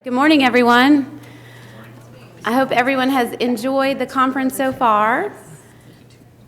Good morning, everyone. I hope everyone has enjoyed the conference so far.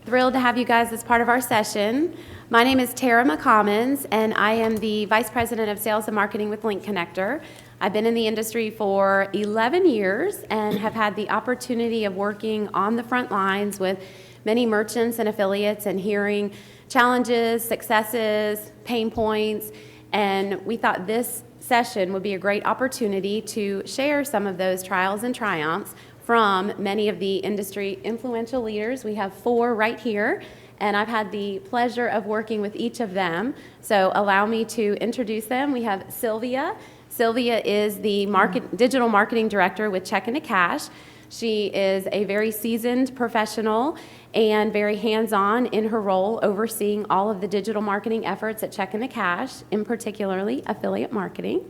Thrilled to have you guys as part of our session. My name is Tara McCommons, and I am the Vice President of Sales and Marketing with LinkConnector. I've been in the industry for 11 years and have had the opportunity of working on the front lines with many merchants and affiliates and hearing challenges, successes, pain points, and we thought this session would be a great opportunity to share some of those trials and triumphs from many of the industry influential leaders. We have 4 right here, and I've had the pleasure of working with each of them. So allow me to introduce them. We have Sylvia. Sylvia is the digital marketing director with Check into Cash. She is a very seasoned professional and very hands-on in her role overseeing all of the digital marketing efforts at Check into Cash, in particularly affiliate marketing.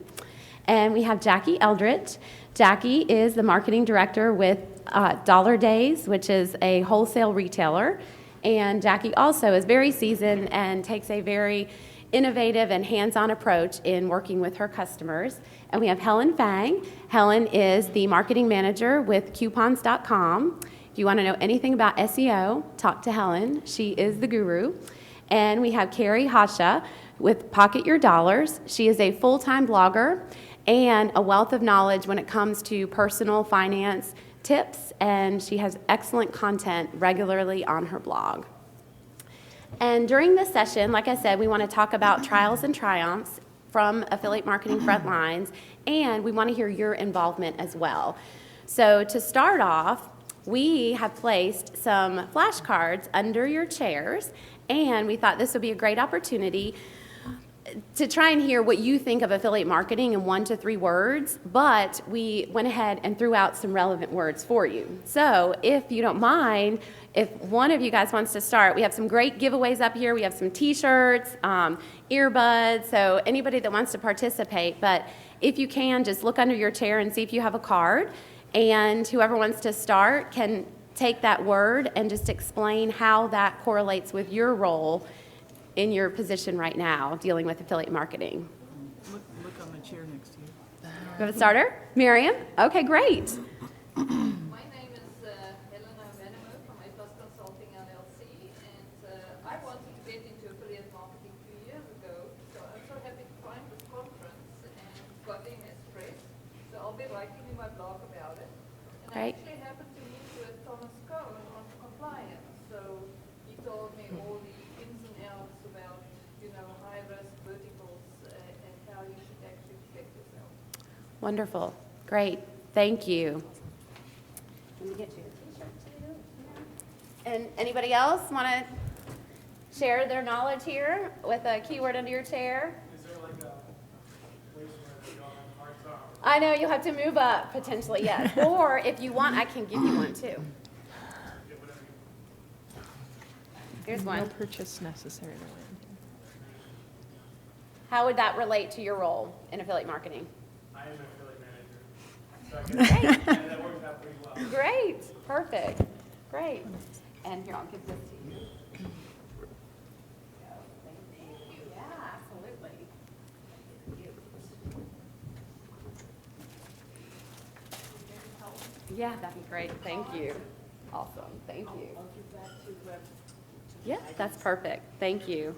And we have Jackie Eldridge. Jackie is the marketing director with DollarDays, which is a wholesale retailer. And Jackie also is very seasoned and takes a very innovative and hands-on approach in working with her customers. And we have Helen Fang. Helen is the marketing manager with coupons.com. If you want to know anything about SEO, talk to Helen. She is the guru. And we have Carrie Rocha with Pocket Your Dollars. She is a full-time blogger and a wealth of knowledge when it comes to personal finance tips, and she has excellent content regularly on her blog. And during this session, like I said, we want to talk about trials and triumphs from affiliate marketing front lines, and we want to hear your involvement as well. So to start off, we have placed some flashcards under your chairs, and we thought this would be a great opportunity to try and hear what you think of affiliate marketing in 1 to 3 words, but we went ahead and threw out some relevant words for you. So if you don't mind, if one of you guys wants to start, we have some great giveaways up here. We have some t-shirts, earbuds, so anybody that wants to participate. But if you can, just look under your chair and see if you have a card. And whoever wants to start can take that word and just explain how that correlates with your role in your position right now dealing with affiliate marketing. Look on the chair next to you. You have a starter? Miriam? Okay, great. Right. I actually happened to meet with Thomas Cohen on compliance, so he told me all the ins and outs about, high-risk verticals and how you should actually protect yourself. Wonderful. Great. Thank you. Let me get you a t-shirt too. And anybody else want to share their knowledge here with a keyword under your chair? Is there like a place where you don't have hearts on? I know you'll have to move up potentially, yes. Or if you want, I can give you one too. Here's one. No purchase necessary to land. How would that relate to your role in affiliate marketing? I am an affiliate manager, so I guess that works out pretty well. Great. Perfect. Great. And here, I'll give this to you. Thank you. Yeah, absolutely. Yeah, that'd be great. Thank you. Awesome. Thank you. I'll give that to whoever. Yeah, that's perfect. Thank you.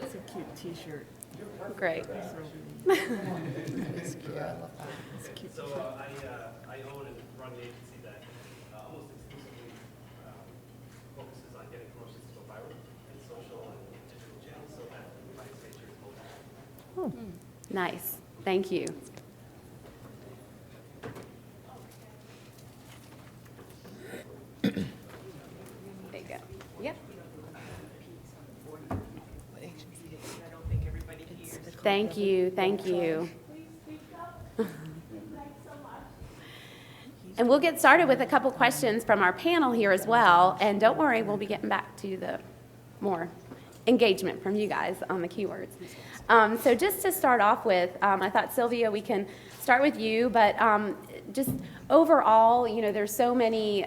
It's a cute t-shirt. Great. It's cute. I love that. It's a cute So t-shirt. I own and run the agency that almost exclusively focuses on getting promotions to go viral in social and digital channels, so that my exposure is both. Nice. Thank you. There you go. Yep. Thank you. Thank you. And we'll get started with a couple questions from our panel here as well. And don't worry, we'll be getting back to the more engagement from you guys on the keywords. So just to start off with, I thought, Sylvia, we can start with you, but just overall, there's so many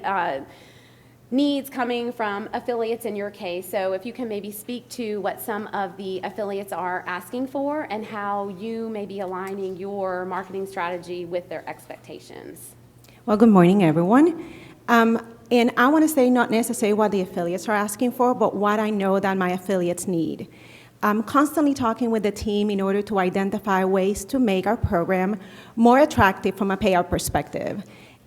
needs coming from affiliates in your case. So if you can maybe speak to what some of the affiliates are asking for and how you may be aligning your marketing strategy with their expectations. Well, good morning, everyone. And I want to say not necessarily what the affiliates are asking for, but what I know that my affiliates need. I'm constantly talking with the team in order to identify ways to make our program more attractive from a payout perspective.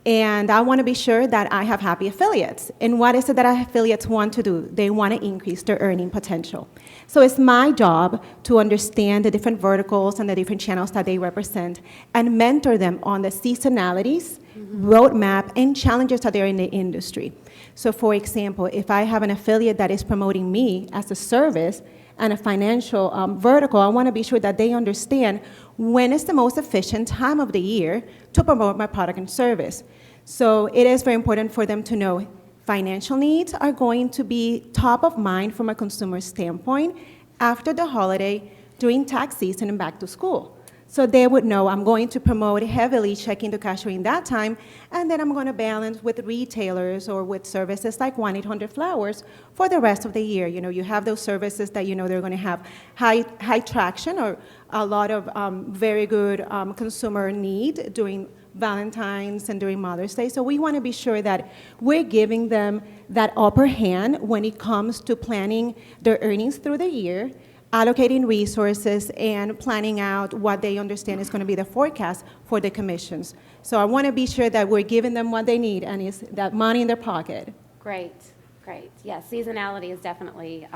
And I want to be sure that I have happy affiliates. And what is it that our affiliates want to do? They want to increase their earning potential. So it's my job to understand the different verticals and the different channels that they represent and mentor them on the seasonalities, roadmap, and challenges that are in the industry. So for example, if I have an affiliate that is promoting me as a service and a financial vertical, I want to be sure that they understand when is the most efficient time of the year to promote my product and service. So it is very important for them to know financial needs are going to be top of mind from a consumer standpoint after the holiday, during tax season, and back to school. So they would know I'm going to promote heavily checking the cash during that time, and then I'm going to balance with retailers or with services like 1-800-Flowers for the rest of the year. You know, you have those services that you know they're going to have high traction or a lot of very good consumer need during Valentine's and during Mother's Day. So we want to be sure that we're giving them that upper hand when it comes to planning their earnings through the year, allocating resources, and planning out what they understand is going to be the forecast for the commissions. So I want to be sure that we're giving them what they need and is that money in their pocket. Great, great. Yes, seasonality is definitely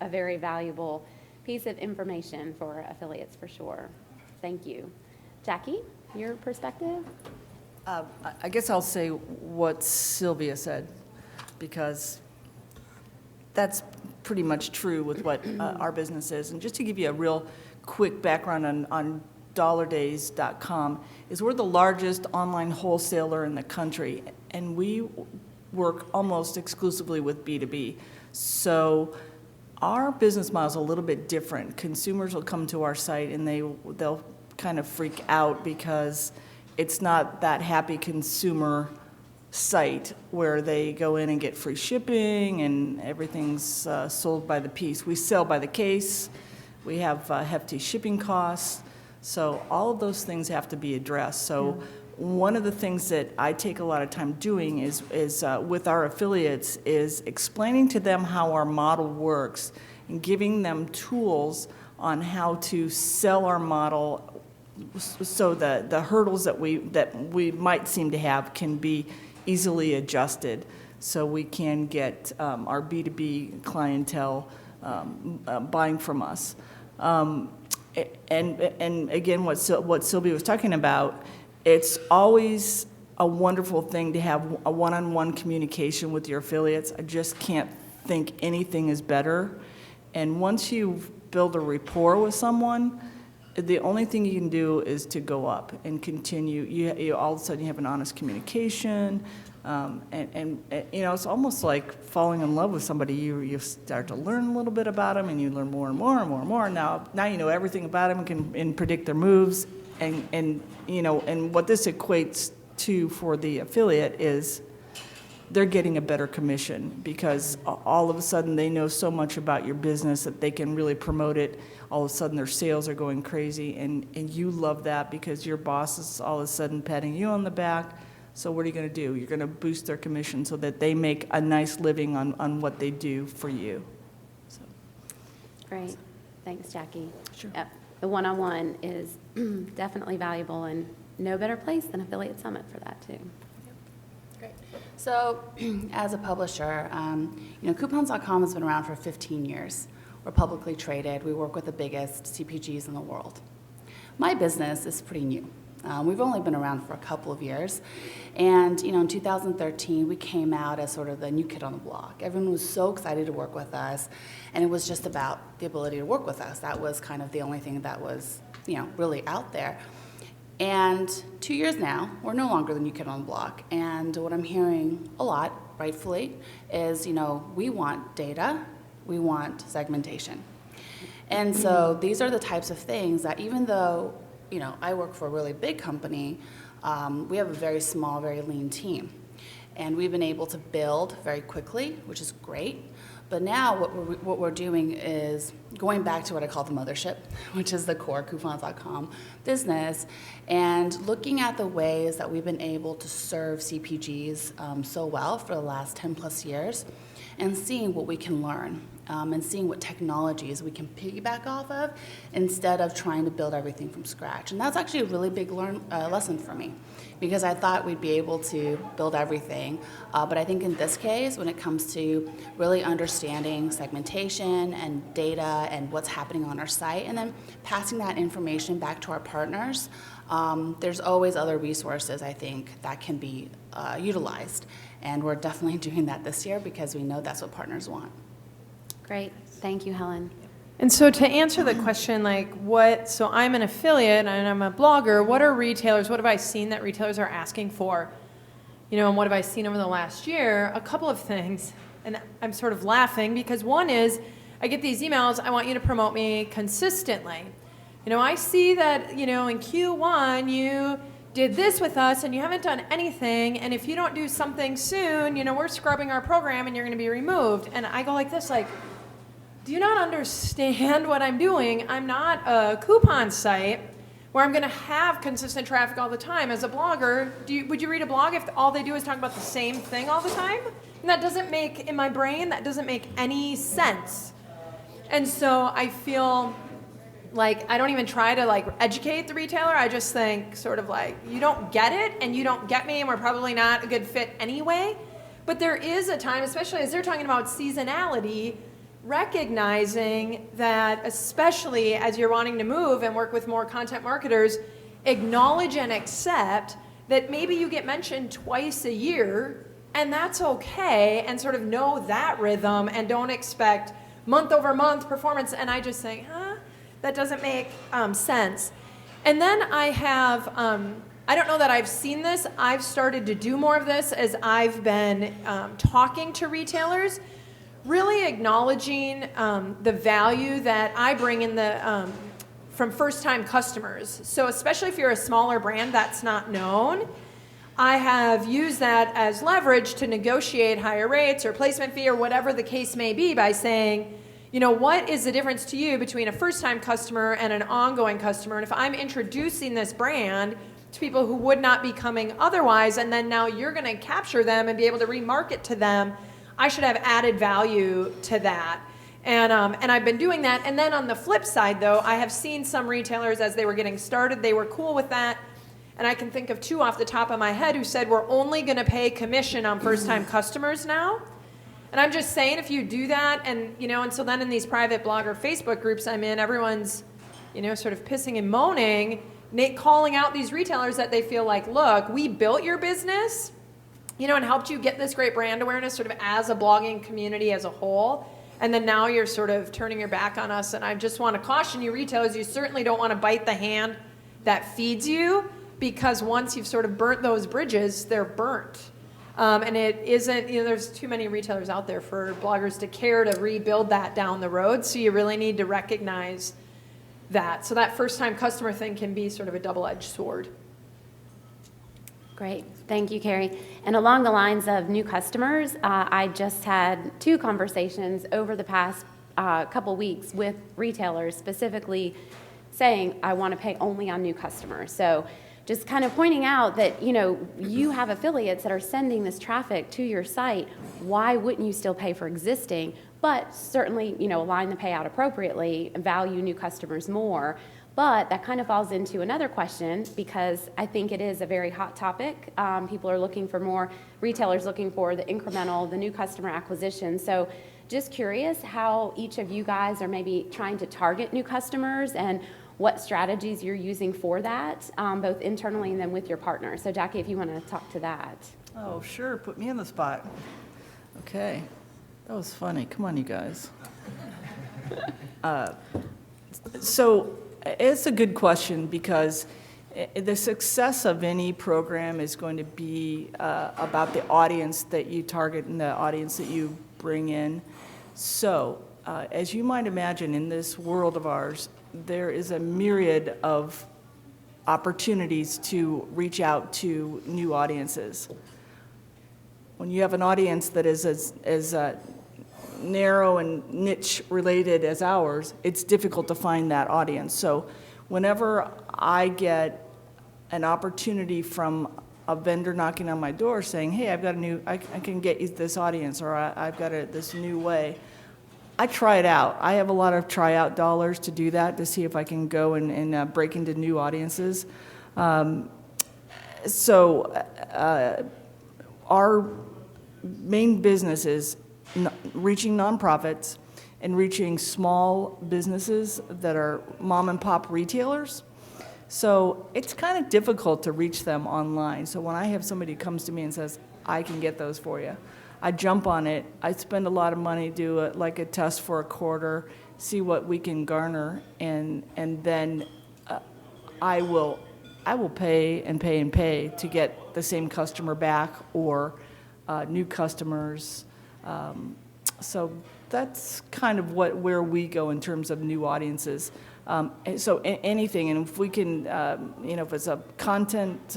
a very valuable piece of information for affiliates for sure. Thank you. Jackie, your perspective? I guess I'll say what Sylvia said, because that's pretty much true with what our business is. And just to give you a real quick background on DollarDays.com, is we're the largest online wholesaler in the country, and we work almost exclusively with B2B. So our business model is a little bit different. Consumers will come to our site and they'll kind of freak out because it's not that happy consumer site where they go in and get free shipping and everything's sold by the piece. We sell by the case. We have hefty shipping costs. So all of those things have to be addressed. So one of the things that I take a lot of time doing is with our affiliates is explaining to them how our model works and giving them tools on how to sell our model so the hurdles that we might seem to have can be easily adjusted so we can get our B2B clientele buying from us. And again, what Sylvia was talking about, it's always a wonderful thing to have a one-on-one communication with your affiliates. I just can't think anything is better. And once you build a rapport with someone, the only thing you can do is to go up and continue. You all of a sudden you have an honest communication, and you know, it's almost like falling in love with somebody. You start to learn a little bit about them, and you learn more and more and more and more. Now you know everything about them and predict their moves, and you know, and what this equates to for the affiliate is they're getting a better commission because all of a sudden they know so much about your business that they can really promote it. All of a sudden their sales are going crazy, and you love that because your boss is all of a sudden patting you on the back. So what are you going to do? You're going to boost their commission so that they make a nice living on what they do for you. So. Great. Thanks, Jackie. Sure. Yep. The one-on-one is definitely valuable, and no better place than Affiliate Summit for that, too. Great. So as a publisher, you know, Coupons.com has been around for 15 years. We're publicly traded. We work with the biggest CPGs in the world. My business is pretty new. We've only been around for a couple of years. And, you know, in 2013, we came out as sort of the new kid on the block. Everyone was so excited to work with us, and it was just about the ability to work with us. That was kind of the only thing that was, you know, really out there. And 2 years now, we're no longer the new kid on the block. And what I'm hearing a lot, rightfully, is, you know, we want data, we want segmentation. And so these are the types of things that even though, you know, I work for a really big company, we have a very small, very lean team. And we've been able to build very quickly, which is great. But now what we're doing is going back to what I call the mothership, which is the core Coupons.com business, and looking at the ways that we've been able to serve CPGs so well for the last 10 plus years, and seeing what we can learn, and seeing what technologies we can piggyback off of instead of trying to build everything from scratch. And that's actually a really big lesson for me, because I thought we'd be able to build everything. But I think in this case, when it comes to really understanding segmentation and data and what's happening on our site, and then passing that information back to our partners, there's always other resources, I think, that can be utilized. And we're definitely doing that this year because we know that's what partners want. Great. Thank you, Helen. And so to answer the question, so I'm an affiliate and I'm a blogger, what are retailers, what have I seen that retailers are asking for? And what have I seen over the last year? A couple of things, and I'm sort of laughing because one is, I get these emails, I want you to promote me consistently. I see that, in Q1 you did this with us and you haven't done anything, and if you don't do something soon, we're scrubbing our program and you're going to be removed. And I go like this, do you not understand what I'm doing? I'm not a coupon site where I'm going to have consistent traffic all the time. As a blogger, would you read a blog if all they do is talk about the same thing all the time? And that doesn't make, in my brain, that doesn't make any sense. And so I feel like I don't even try to educate the retailer. I just think sort of you don't get it and you don't get me, and we're probably not a good fit anyway. But there is a time, especially as they're talking about seasonality, recognizing that, especially as you're wanting to move and work with more content marketers, acknowledge and accept that maybe you get mentioned twice a year, and that's okay, and sort of know that rhythm and don't expect month over month performance. And I just think, that doesn't make sense. And then I have, I don't know that I've seen this. I've started to do more of this as I've been talking to retailers, really acknowledging the value that I bring in from first-time customers. So especially if you're a smaller brand that's not known, I have used that as leverage to negotiate higher rates or placement fee or whatever the case may be by saying, what is the difference to you between a first-time customer and an ongoing customer? And if I'm introducing this brand to people who would not be coming otherwise, and then now you're going to capture them and be able to remarket to them, I should have added value to that. And I've been doing that. And then on the flip side, though, I have seen some retailers as they were getting started, they were cool with that. And I can think of two off the top of my head who said, we're only going to pay commission on first-time customers now. And I'm just saying, if you do that, and so then in these private blogger Facebook groups I'm in, everyone's, sort of pissing and moaning, calling out these retailers that they feel like, look, we built your business, and helped you get this great brand awareness sort of as a blogging community as a whole. And then now you're sort of turning your back on us. And I just want to caution you retailers, you certainly don't want to bite the hand that feeds you, because once you've sort of burnt those bridges, they're burnt. And it isn't, there's too many retailers out there for bloggers to care to rebuild that down the road. So you really need to recognize that. So that first-time customer thing can be sort of a double-edged sword. Great. Thank you, Carrie. And along the lines of new customers, I just had 2 conversations over the past couple weeks with retailers specifically saying, I want to pay only on new customers. So just kind of pointing out that, you have affiliates that are sending this traffic to your site. Why wouldn't you still pay for existing? But certainly, align the payout appropriately and value new customers more. But that kind of falls into another question, because I think it is a very hot topic. People are looking for more, retailers looking for the incremental, the new customer acquisition. So just curious how each of you guys are maybe trying to target new customers and what strategies you're using for that, both internally and then with your partners. So Jackie, if you want to talk to that. Oh, sure. Put me on the spot. Okay. That was funny. Come on, you guys. So it's a good question, because the success of any program is going to be about the audience that you target and the audience that you bring in. So as you might imagine, in this world of ours, there is a myriad of opportunities to reach out to new audiences. when you have an audience that is as narrow and niche related as ours, it's difficult to find that audience. So whenever I get an opportunity from a vendor knocking on my door saying, hey, I've got I can get you this audience, or I've got this new way, I try it out. I have a lot of tryout dollars to do that, to see if I can go and break into new audiences. Our main business is reaching nonprofits and reaching small businesses that are mom and pop retailers. So it's kind of difficult to reach them online. So when I have somebody who comes to me and says, I can get those for you, I jump on it. I spend a lot of money, do a test for a quarter, see what we can garner, and then I will pay and pay and pay to get the same customer back or new customers. So that's kind of where we go in terms of new audiences. So anything, and if we can, if it's a content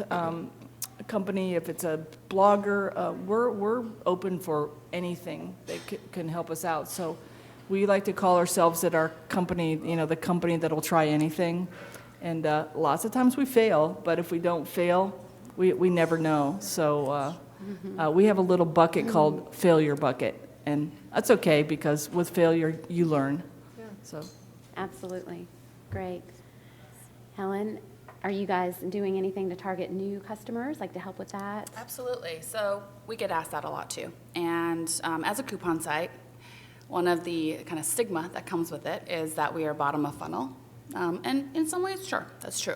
company, if it's a blogger, we're open for anything that can help us out. So we like to call ourselves at our company, the company that'll try anything. And lots of times we fail, but if we don't fail, we never know. So we have a little bucket called failure bucket. And that's okay, because with failure, you learn. Yeah. So. Absolutely. Great. Helen, are you guys doing anything to target new customers, like to help with that? Absolutely. So we get asked that a lot too. And as a coupon site, one of the kind of stigma that comes with it is that we are bottom of funnel. And in some ways, sure, that's true.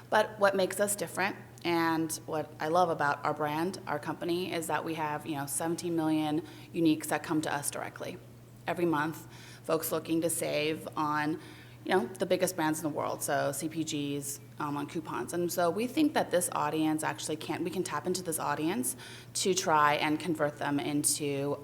But what makes us different, and what I love about our brand, our company, is that we have 17 million uniques that come to us directly every month. Folks looking to save on the biggest brands in the world, so CPGs, on coupons. And so we think that this audience actually we can tap into this audience to try and convert them into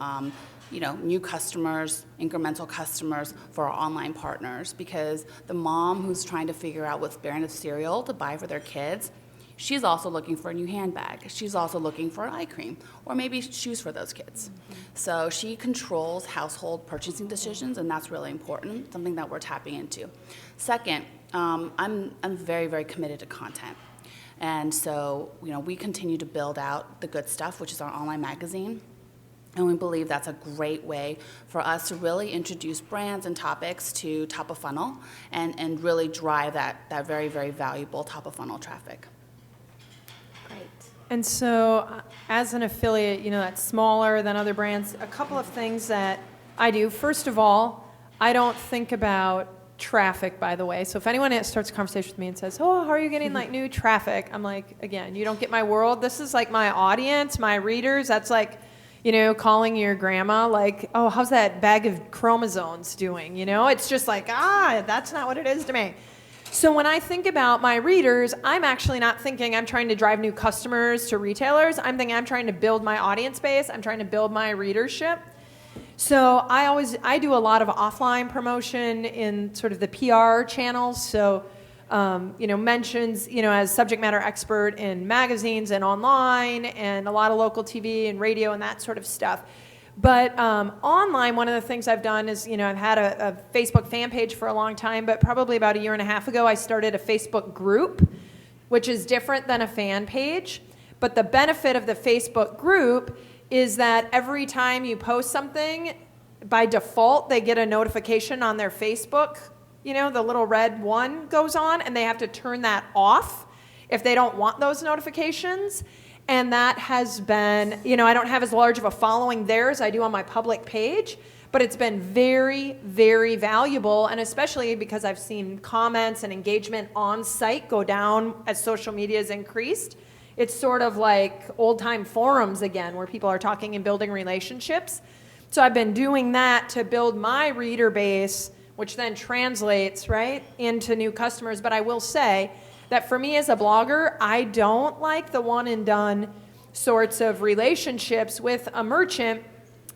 new customers, incremental customers for our online partners, because the mom who's trying to figure out what brand of cereal to buy for their kids, she's also looking for a new handbag. She's also looking for an eye cream, or maybe shoes for those kids. Mm-hmm. So she controls household purchasing decisions, and that's really important, something that we're tapping into. Second, I'm very, very committed to content. And so, we continue to build out the good stuff, which is our online magazine. And we believe that's a great way for us to really introduce brands and topics to top of funnel and really drive that very, very valuable top of funnel traffic. Great. And so as an affiliate, that's smaller than other brands, a couple of things that I do. First of all, I don't think about traffic, by the way. So if anyone starts a conversation with me and says, oh, how are you getting new traffic? I'm like, again, you don't get my world. This is like my audience, my readers. That's like, calling your grandma like, oh, how's that bag of chromosomes doing? It's just like, that's not what it is to me. So when I think about my readers, I'm actually not thinking I'm trying to drive new customers to retailers. I'm thinking I'm trying to build my audience base. I'm trying to build my readership. So I do a lot of offline promotion in sort of the PR channels. So, mentions, as subject matter expert in magazines and online and a lot of local TV and radio and that sort of stuff. But online, one of the things I've done is, I've had a Facebook fan page for a long time, but probably about a year and a half ago, I started a Facebook group, which is different than a fan page. But the benefit of the Facebook group is that every time you post something, by default, they get a notification on their Facebook. The little red one goes on, and they have to turn that off if they don't want those notifications. And that has been, I don't have as large of a following there as I do on my public page, but it's been very, very valuable, and especially because I've seen comments and engagement on site go down as social media has increased. It's sort of like old-time forums again, where people are talking and building relationships. So I've been doing that to build my reader base, which then translates, right, into new customers. But I will say that for me as a blogger, I don't like the one-and-done sorts of relationships with a merchant,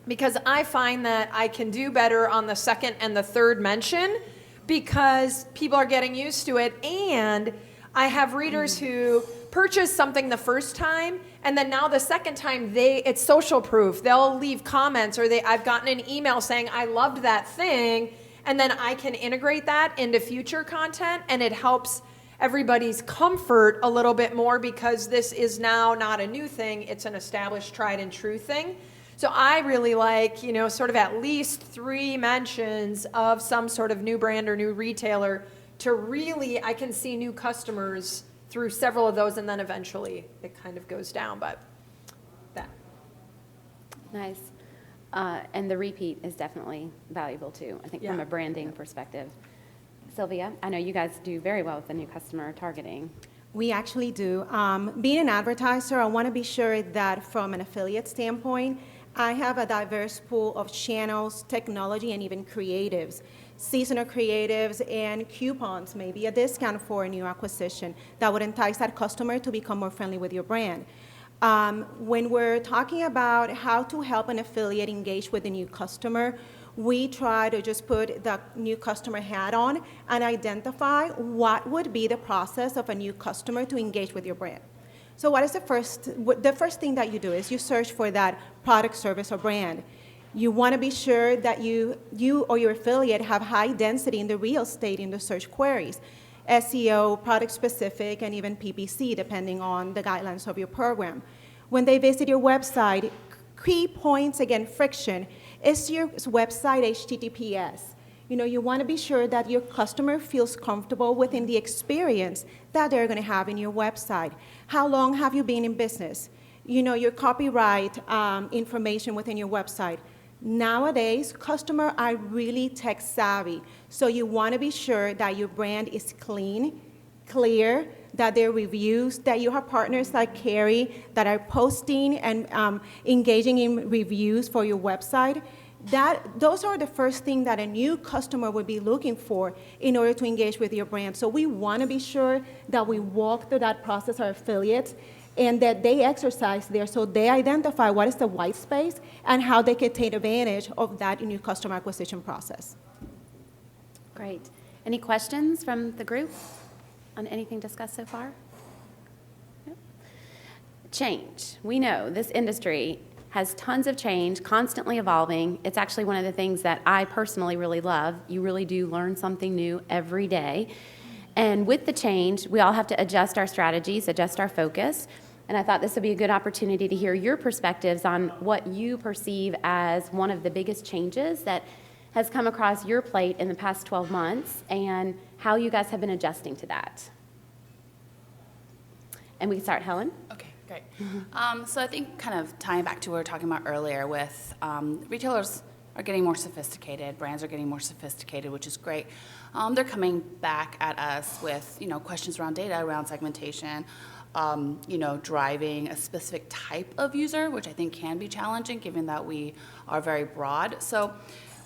because I find that I can do better on the second and the third mention because people are getting used to it, and I have readers who purchase something the first time, and then now the second time it's social proof. They'll leave comments, or I've gotten an email saying, I loved that thing, and then I can integrate that into future content, and it helps everybody's comfort a little bit more because this is now not a new thing, it's an established, tried and true thing. So I really like, sort of at least 3 mentions of some sort of new brand or new retailer to really, I can see new customers through several of those, and then eventually it kind of goes down, but that. Nice. And the repeat is definitely valuable too, I think, from a branding perspective. Sylvia, I know you guys do very well with the new customer targeting. We actually do. Being an advertiser, I want to be sure that from an affiliate standpoint, I have a diverse pool of channels, technology, and even creatives. Seasonal creatives and coupons, maybe a discount for a new acquisition that would entice that customer to become more friendly with your brand. When we're talking about how to help an affiliate engage with a new customer, we try to just put the new customer hat on and identify what would be the process of a new customer to engage with your brand. So what is the first thing that you do is you search for that product, service, or brand. You want to be sure that you or your affiliate have high density in the real estate in the search queries, SEO, product specific, and even PPC, depending on the guidelines of your program. When they visit your website, key points, again, friction, is your website HTTPS? You want to be sure that your customer feels comfortable within the experience that they're going to have in your website. How long have you been in business? Your copyright information within your website. Nowadays, customers are really tech savvy, so you want to be sure that your brand is clean, clear, that there are reviews, that you have partners like Carrie that are posting and engaging in reviews for your website. Those are the first thing that a new customer would be looking for in order to engage with your brand. So we want to be sure that we walk through that process, our affiliates, and that they exercise there so they identify what is the white space and how they can take advantage of that new customer acquisition process. Great. Any questions from the group on anything discussed so far? No? Change. We know this industry has tons of change, constantly evolving. It's actually one of the things that I personally really love. You really do learn something new every day. And with the change, we all have to adjust our strategies, adjust our focus. And I thought this would be a good opportunity to hear your perspectives on what you perceive as one of the biggest changes that has come across your plate in the past 12 months and how you guys have been adjusting to that. And we can start, Helen. Okay, great. So I think kind of tying back to what we were talking about earlier with retailers are getting more sophisticated, brands are getting more sophisticated, which is great. They're coming back at us with, questions around data, around segmentation, driving a specific type of user, which I think can be challenging given that we are very broad. So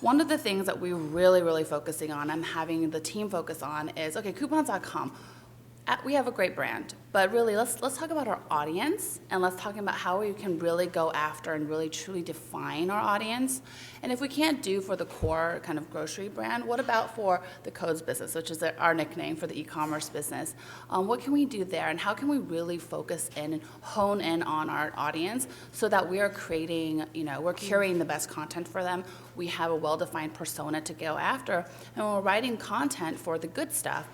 one of the things that we're really, really focusing on and having the team focus on is, okay, coupons.com. We have a great brand, but really let's talk about our audience, and let's talk about how we can really go after and really truly define our audience. And if we can't do for the core kind of grocery brand, what about for the codes business, which is our nickname for the e-commerce business? What can we do there, and how can we really focus in and hone in on our audience so that we are creating, we're curating the best content for them. We have a well-defined persona to go after, and when we're writing content for the good stuff,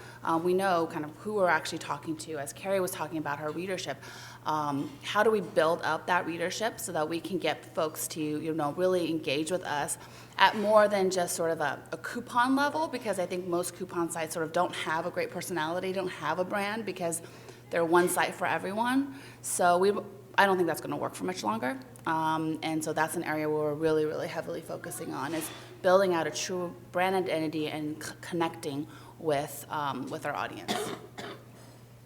we know kind of who we're actually talking to. As Carrie was talking about her readership, how do we build up that readership so that we can get folks to, really engage with us at more than just sort of a coupon level, because I think most coupon sites sort of don't have a great personality, don't have a brand, because they're one site for everyone. So I don't think that's going to work for much longer. And so that's an area where we're really, really heavily focusing on, is building out a true brand identity and connecting with our audience.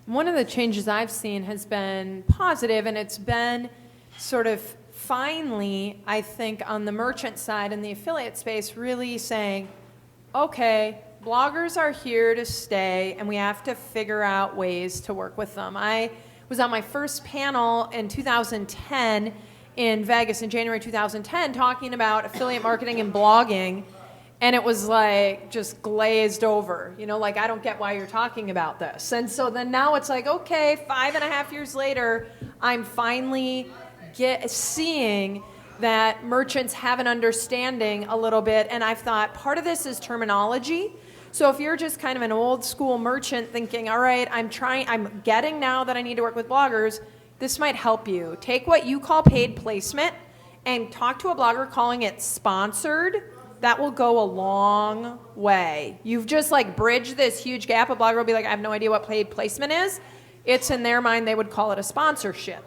One of the changes I've seen has been positive, and it's been sort of finally, I think, on the merchant side and the affiliate space, really saying, okay, bloggers are here to stay, and we have to figure out ways to work with them. I was on my first panel in 2010 in Vegas in January 2010 talking about affiliate marketing and blogging, And it was like just glazed over, like, I don't get why you're talking about this. And so then now it's like, okay, 5.5 years later, I'm finally seeing that merchants have an understanding a little bit. And I've thought part of this is terminology. So if you're just kind of an old school merchant thinking, all right, I'm getting now that I need to work with bloggers, this might help you. Take what you call paid placement and talk to a blogger calling it sponsored. That will go a long way. You've just like bridged this huge gap. A blogger will be like, I have no idea what paid placement is. It's in their mind, they would call it a sponsorship.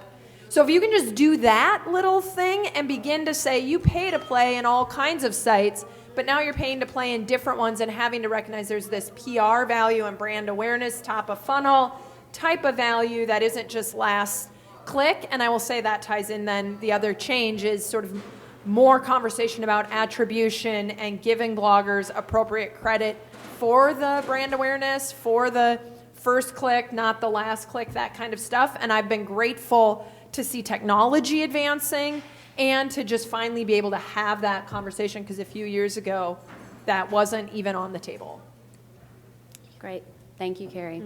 So if you can just do that little thing and begin to say, you pay to play in all kinds of sites, but now you're paying to play in different ones and having to recognize there's this PR value and brand awareness, top of funnel type of value that isn't just last click. And I will say that ties in then the other change is sort of more conversation about attribution and giving bloggers appropriate credit for the brand awareness, for the first click, not the last click, that kind of stuff. And I've been grateful to see technology advancing and to just finally be able to have that conversation, because a few years ago, that wasn't even on the table. Great. Thank you, Carrie.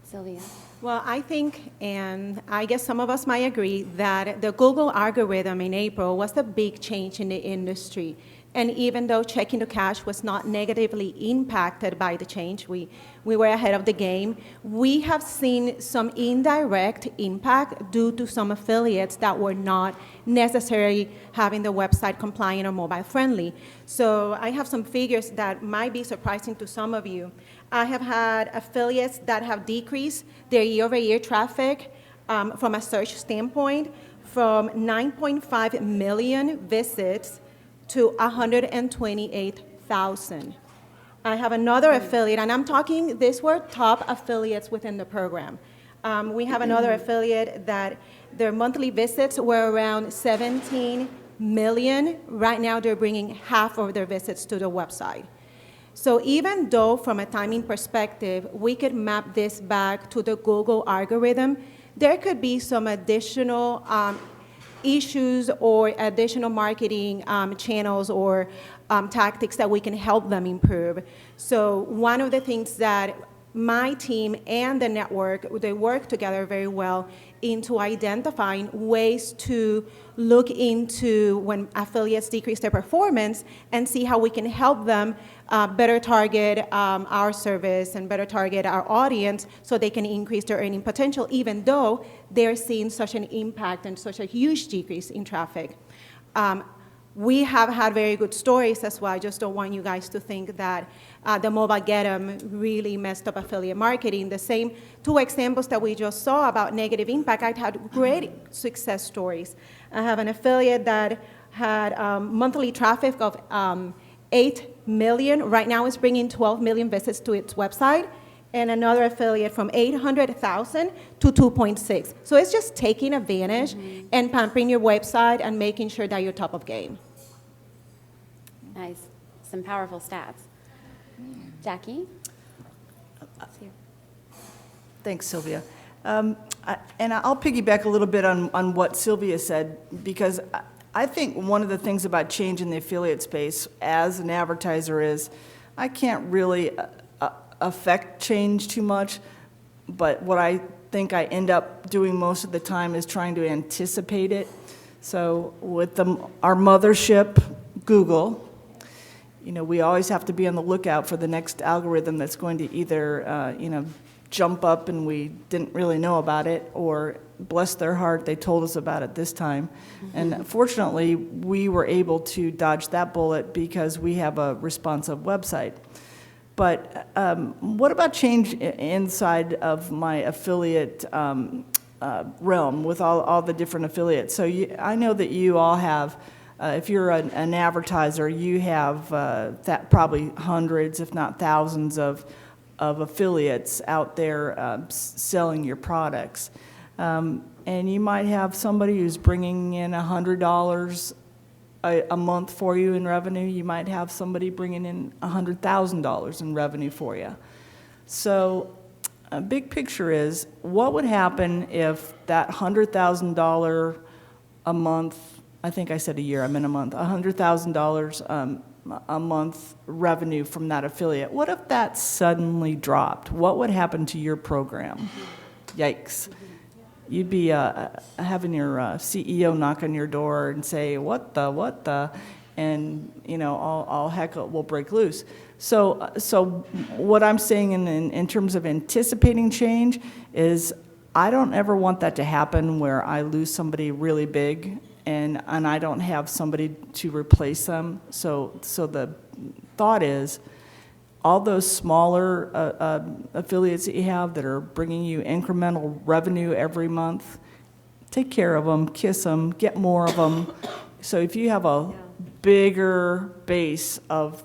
Sylvia? Well, I think, and I guess some of us might agree, that the Google algorithm in April was a big change in the industry. And even though checking to cash was not negatively impacted by the change, we were ahead of the game, we have seen some indirect impact due to some affiliates that were not necessarily having the website compliant or mobile friendly. So I have some figures that might be surprising to some of you. I have had affiliates that have decreased their year-over-year traffic from a search standpoint from 9.5 million visits to 128,000. I have another affiliate, and I'm talking, these were top affiliates within the program. We have another affiliate that their monthly visits were around 17 million. Right now, they're bringing half of their visits to the website. So even though from a timing perspective, we could map this back to the Google algorithm, there could be some additional issues or additional marketing channels or tactics that we can help them improve. So one of the things that my team and the network, they work together very well into identifying ways to look into when affiliates decrease their performance and see how we can help them better target our service and better target our audience so they can increase their earning potential, even though they're seeing such an impact and such a huge decrease in traffic. We have had very good stories. That's why I just don't want you guys to think that the mobile get 'em really messed up affiliate marketing. The same two examples that we just saw about negative impact, I've had great success stories. I have an affiliate that had monthly traffic of 8 million. Right now it's bringing 12 million visits to its website. And another affiliate from 800,000 to 2.6. So it's just taking advantage and pampering your website and making sure that you're top of game. Nice. Some powerful stats. Jackie? Thanks, Sylvia. And I'll piggyback a little bit on what Sylvia said, because I think one of the things about change in the affiliate space as an advertiser is I can't really affect change too much, but what I think I end up doing most of the time is trying to anticipate it. So with our mothership, Google, we always have to be on the lookout for the next algorithm that's going to either, jump up and we didn't really know about it, or bless their heart, they told us about it this time. And fortunately, we were able to dodge that bullet because we have a responsive website. But what about change inside of my affiliate realm with all the different affiliates? So I know that you all have, if you're an advertiser, you have that probably hundreds, if not thousands of affiliates out there selling your products. And you might have somebody who's bringing in $100 a month for you in revenue. You might have somebody bringing in $100,000 in revenue for you. So a big picture is, what would happen if that $100,000 a month, I think I said a year, I meant a month, $100,000 a month revenue from that affiliate. What if that suddenly dropped? What would happen to your program? Yikes. You'd be having your CEO knock on your door and say, what the, and, you know, all heck will break loose. So what I'm saying in terms of anticipating change is I don't ever want that to happen where I lose somebody really big and I don't have somebody to replace them. So the thought is, all those smaller affiliates that you have that are bringing you incremental revenue every month, take care of them, kiss them, get more of them. So if you have a bigger base of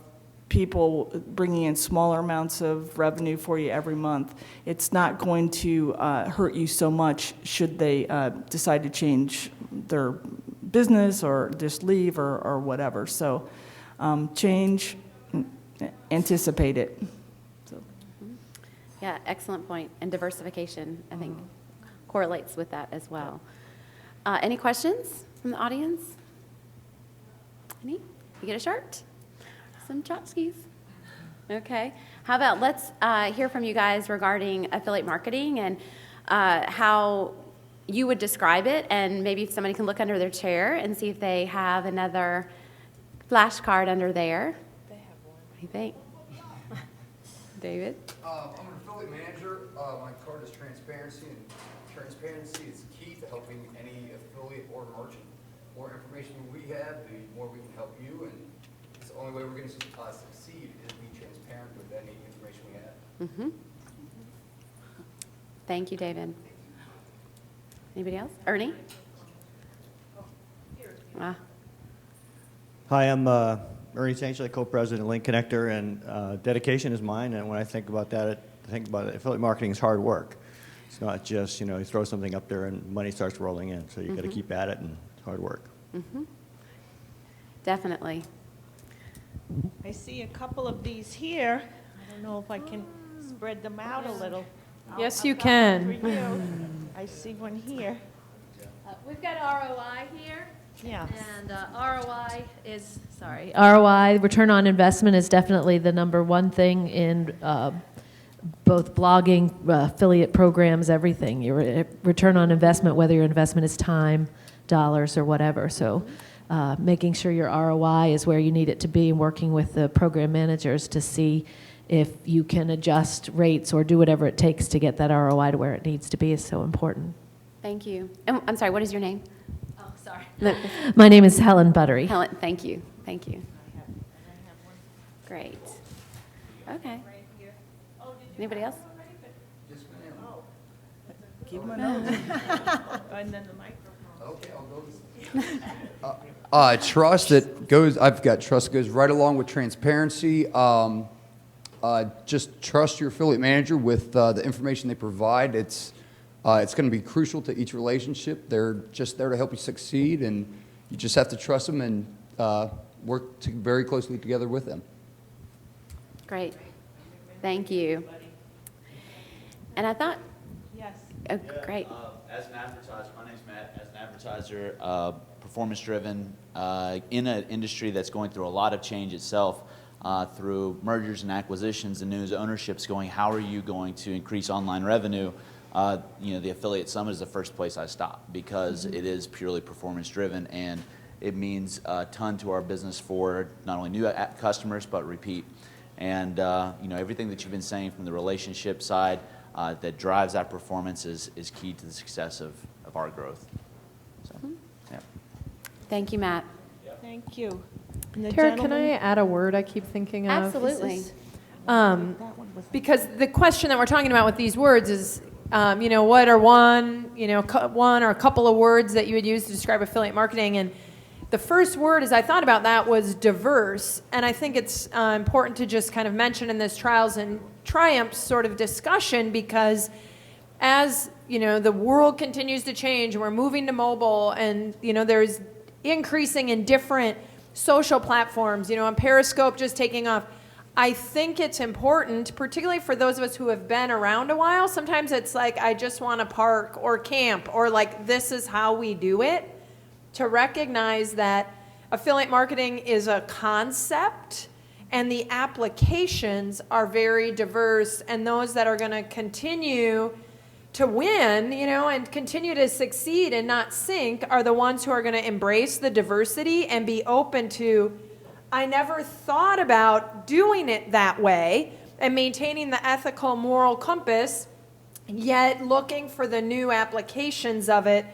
people bringing in smaller amounts of revenue for you every month, it's not going to hurt you so much should they decide to change their business or just leave or whatever. So change, anticipate it. So. Yeah, excellent point. And diversification, I think, correlates with that as well. Any questions from the audience? Any? You get a shirt? Some tchotchkes? Okay. How about let's hear from you guys regarding affiliate marketing and how you would describe it, and maybe if somebody can look under their chair and see if they have another flashcard under there. What do you think? David? I'm an affiliate manager. My card is transparency, and transparency is key to helping any affiliate or merchant. The more information we have, the more we can help you, and it's the only way we're going to succeed is be transparent with any information we have. Mm-hmm. Thank you, David. Anybody else? Ernie? Hi, I'm Ernie Sanchez, co-president of LinkConnector, and dedication is mine. And when I think about that, affiliate marketing is hard work. It's not just, you throw something up there and money starts rolling in. So you got to keep at it, and it's hard work. Mm-hmm. Definitely. I see a couple of these here. I don't know if I can spread them out a little. Yes, I'll you for can. you. I see one here. We've got ROI here. Yeah. And ROI, return on investment, is definitely the number one thing in both blogging, affiliate programs, everything. Your return on investment, whether your investment is time, dollars, or whatever. So making sure your ROI is where you need it to be, and working with the program managers to see if you can adjust rates or do whatever it takes to get that ROI to where it needs to be is so important. Thank you. And I'm sorry, what is your name? Oh, sorry. No. My name is Helen Buttery. Helen, thank you. Thank you. Great. Okay. Anybody else? Give them a note. And then the microphone. Okay, I'll go. Trust that goes. I've got trust that goes right along with transparency. Just trust your affiliate manager with the information they provide. It's going to be crucial to each relationship. They're just there to help you succeed, and you just have to trust them and work very closely together with them. Great. Thank you. And I thought, Yes. oh, great. As an advertiser, my name's Matt. As an advertiser, performance-driven, in an industry that's going through a lot of change itself, through mergers and acquisitions and news ownerships going, how are you going to increase online revenue? The Affiliate Summit is the first place I stop because it is purely performance-driven, and it means a ton to our business for not only new customers but repeat. And everything that you've been saying from the relationship side that drives that performance is key to the success of our growth. So, yeah. Thank you, Matt. Thank you. And the Tara, can gentleman- I add a word I keep thinking of? Absolutely. Because the question that we're talking about with these words is, what are one or a couple of words that you would use to describe affiliate marketing? And the first word, as I thought about that, was diverse. And I think it's important to just kind of mention in this trials and triumphs sort of discussion, because as the world continues to change and we're moving to mobile, and there's increasing in different social platforms, and Periscope just taking off. I think it's important, particularly for those of us who have been around a while. Sometimes it's like, I just want to park or camp, or like, this is how we do it, to recognize that affiliate marketing is a concept, and the applications are very diverse, and those that are going to continue to win, and continue to succeed and not sink are the ones who are going to embrace the diversity and be open to, I never thought about doing it that way, and maintaining the ethical, moral compass, yet looking for the new applications of it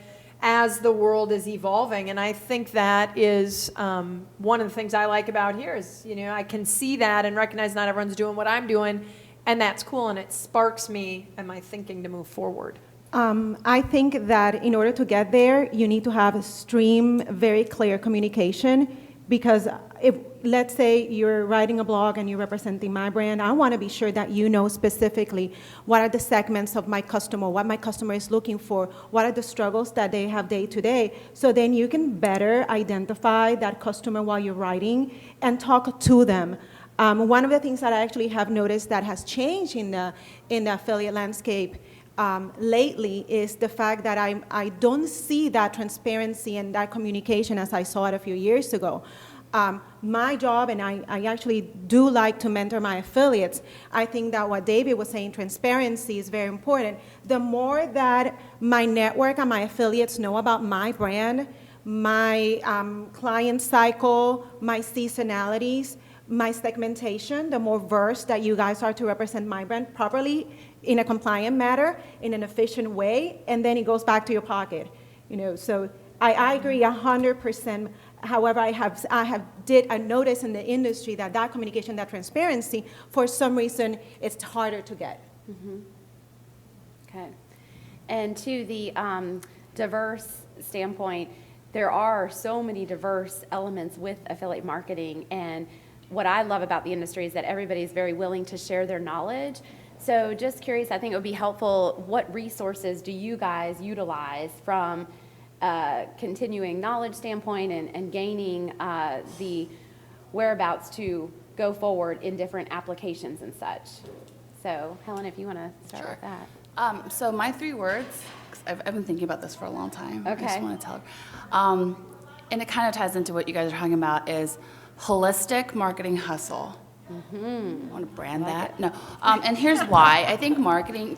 as the world is evolving. And I think that is one of the things I like about here is, I can see that and recognize not everyone's doing what I'm doing, and that's cool, and it sparks me and my thinking to move forward. I think that in order to get there, you need to have very clear communication, because if, let's say you're writing a blog and you're representing my brand, I want to be sure that you know specifically what are the segments of my customer, what my customer is looking for, what are the struggles that they have day to day, so then you can better identify that customer while you're writing and talk to them. One of the things that I actually have noticed that has changed in the affiliate landscape lately is the fact that I don't see that transparency and that communication as I saw it a few years ago. My job, and I actually do like to mentor my affiliates, I think that what David was saying, transparency is very important. The more that my network and my affiliates know about my brand, my client cycle, my seasonalities, my segmentation, the more versed that you guys are to represent my brand properly in a compliant manner, in an efficient way, and then it goes back to your pocket. So I agree 100%. However, I noticed in the industry that communication, that transparency, for some reason, it's harder to get. Mm-hmm. Okay. And to the diverse standpoint, there are so many diverse elements with affiliate marketing, and what I love about the industry is that everybody is very willing to share their knowledge. So just curious, I think it would be helpful, what resources do you guys utilize from continuing knowledge standpoint and gaining the whereabouts to go forward in different applications and such? So Helen, if you want to start with that. So my 3 words, 'cause I've been thinking about this for a long time. Okay. I just want to tell her. And it kind of ties into what you guys are talking about, is holistic marketing hustle. Mm-hmm. I want to brand that. No. And here's why. I think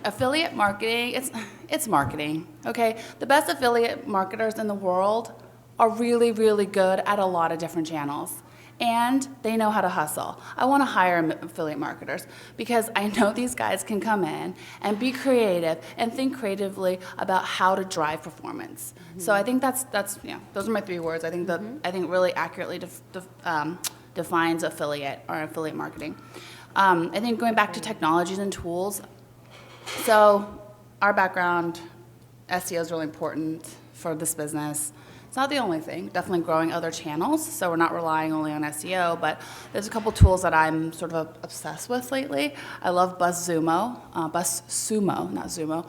affiliate marketing, it's marketing, okay? The best affiliate marketers in the world are really, really good at a lot of different channels. And they know how to hustle. I want to hire affiliate marketers because I know these guys can come in and be creative and think creatively about how to drive performance. Mm-hmm. So I think that's those are my 3 words. I think I think really accurately defines affiliate or affiliate marketing. I think going back to technologies and tools. So our background, SEO is really important for this business. It's not the only thing, definitely growing other channels, so we're not relying only on SEO, but there's a couple tools that I'm sort of obsessed with lately. I love BuzzSumo, not Zumo,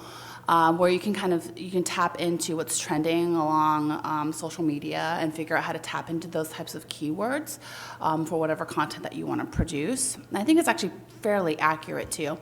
where you can tap into what's trending along social media and figure out how to tap into those types of keywords for whatever content that you want to produce. And I think it's actually fairly accurate too.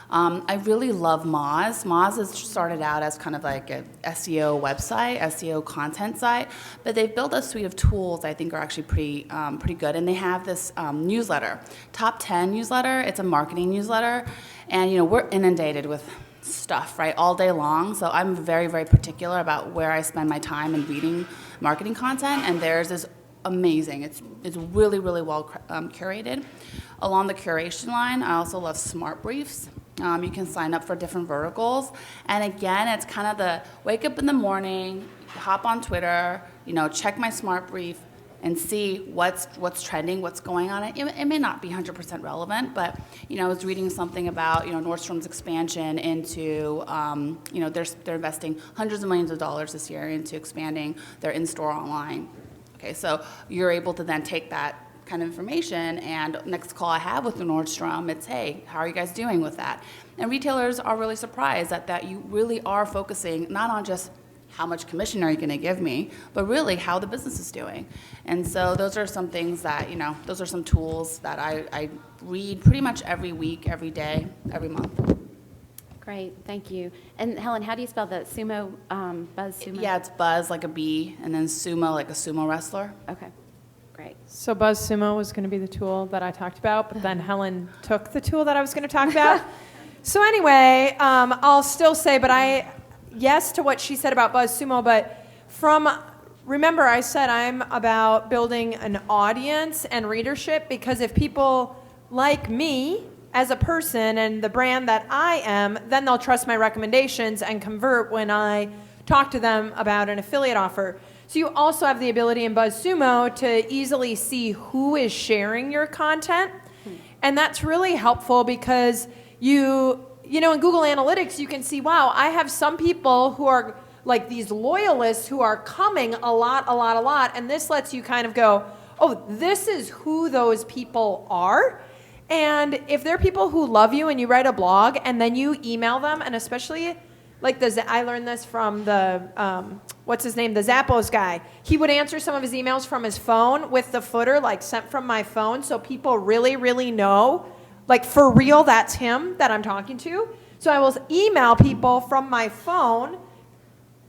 I really love Moz. Moz has started out as kind of like an SEO website, SEO content site, but they've built a suite of tools I think are actually pretty good. And they have this newsletter, Top 10 newsletter. It's a marketing newsletter, and we're inundated with stuff, right, all day long. So I'm very, very particular about where I spend my time in reading marketing content, and theirs is amazing. It's really, really well curated. Along the curation line, I also love Smart Briefs. You can sign up for different verticals. And again, it's kind of the wake up in the morning, hop on Twitter, check my Smart Brief and see what's trending, what's going on. It may not be 100% relevant, but, I was reading something about, Nordstrom's expansion into, they're investing hundreds of millions of dollars this year into expanding their in-store online. Okay, so you're able to then take that kind of information, and next call I have with the Nordstrom, it's, hey, how are you guys doing with that? And retailers are really surprised that you really are focusing not on just how much commission are you going to give me, but really how the business is doing. And so those are some things that, those are some tools that I read pretty much every week, every day, every month. Great, thank you. And Helen, how do you spell that? Sumo, BuzzSumo? Yeah, it's Buzz like a bee, and then Sumo like a sumo wrestler. Okay. Great. So BuzzSumo was going to be the tool that I talked about, but then Helen took the tool that I was going to talk about. So anyway, I'll still say, yes to what she said about BuzzSumo, but remember I said I'm about building an audience and readership, because if people like me as a person and the brand that I am, then they'll trust my recommendations and convert when I talk to them about an affiliate offer. So you also have the ability in BuzzSumo to easily see who is sharing your content. And that's really helpful because in Google Analytics, you can see, wow, I have some people who are like these loyalists who are coming a lot. And this lets you kind of go, oh, this is who those people are. And if they're people who love you and you write a blog and then you email them, and especially like I learned this from the, what's his name, the Zappos guy. He would answer some of his emails from his phone with the footer like sent from my phone, so people really, really know, like for real, that's him that I'm talking to. So I will email people from my phone,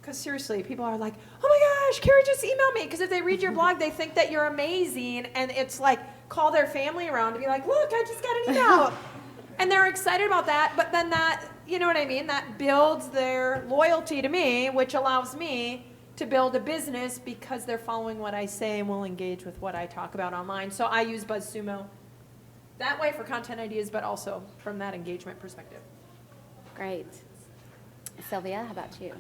because seriously, people are like, oh my gosh, Carrie just emailed me. Because if they read your blog, they think that you're amazing, and it's like call their family around to be like, look, I just got an email. And they're excited about that, but then that, you know what I mean, that builds their loyalty to me, which allows me to build a business because they're following what I say and will engage with what I talk about online. So I use BuzzSumo that way for content ideas, but also from that engagement perspective. Great. Sylvia, how about you?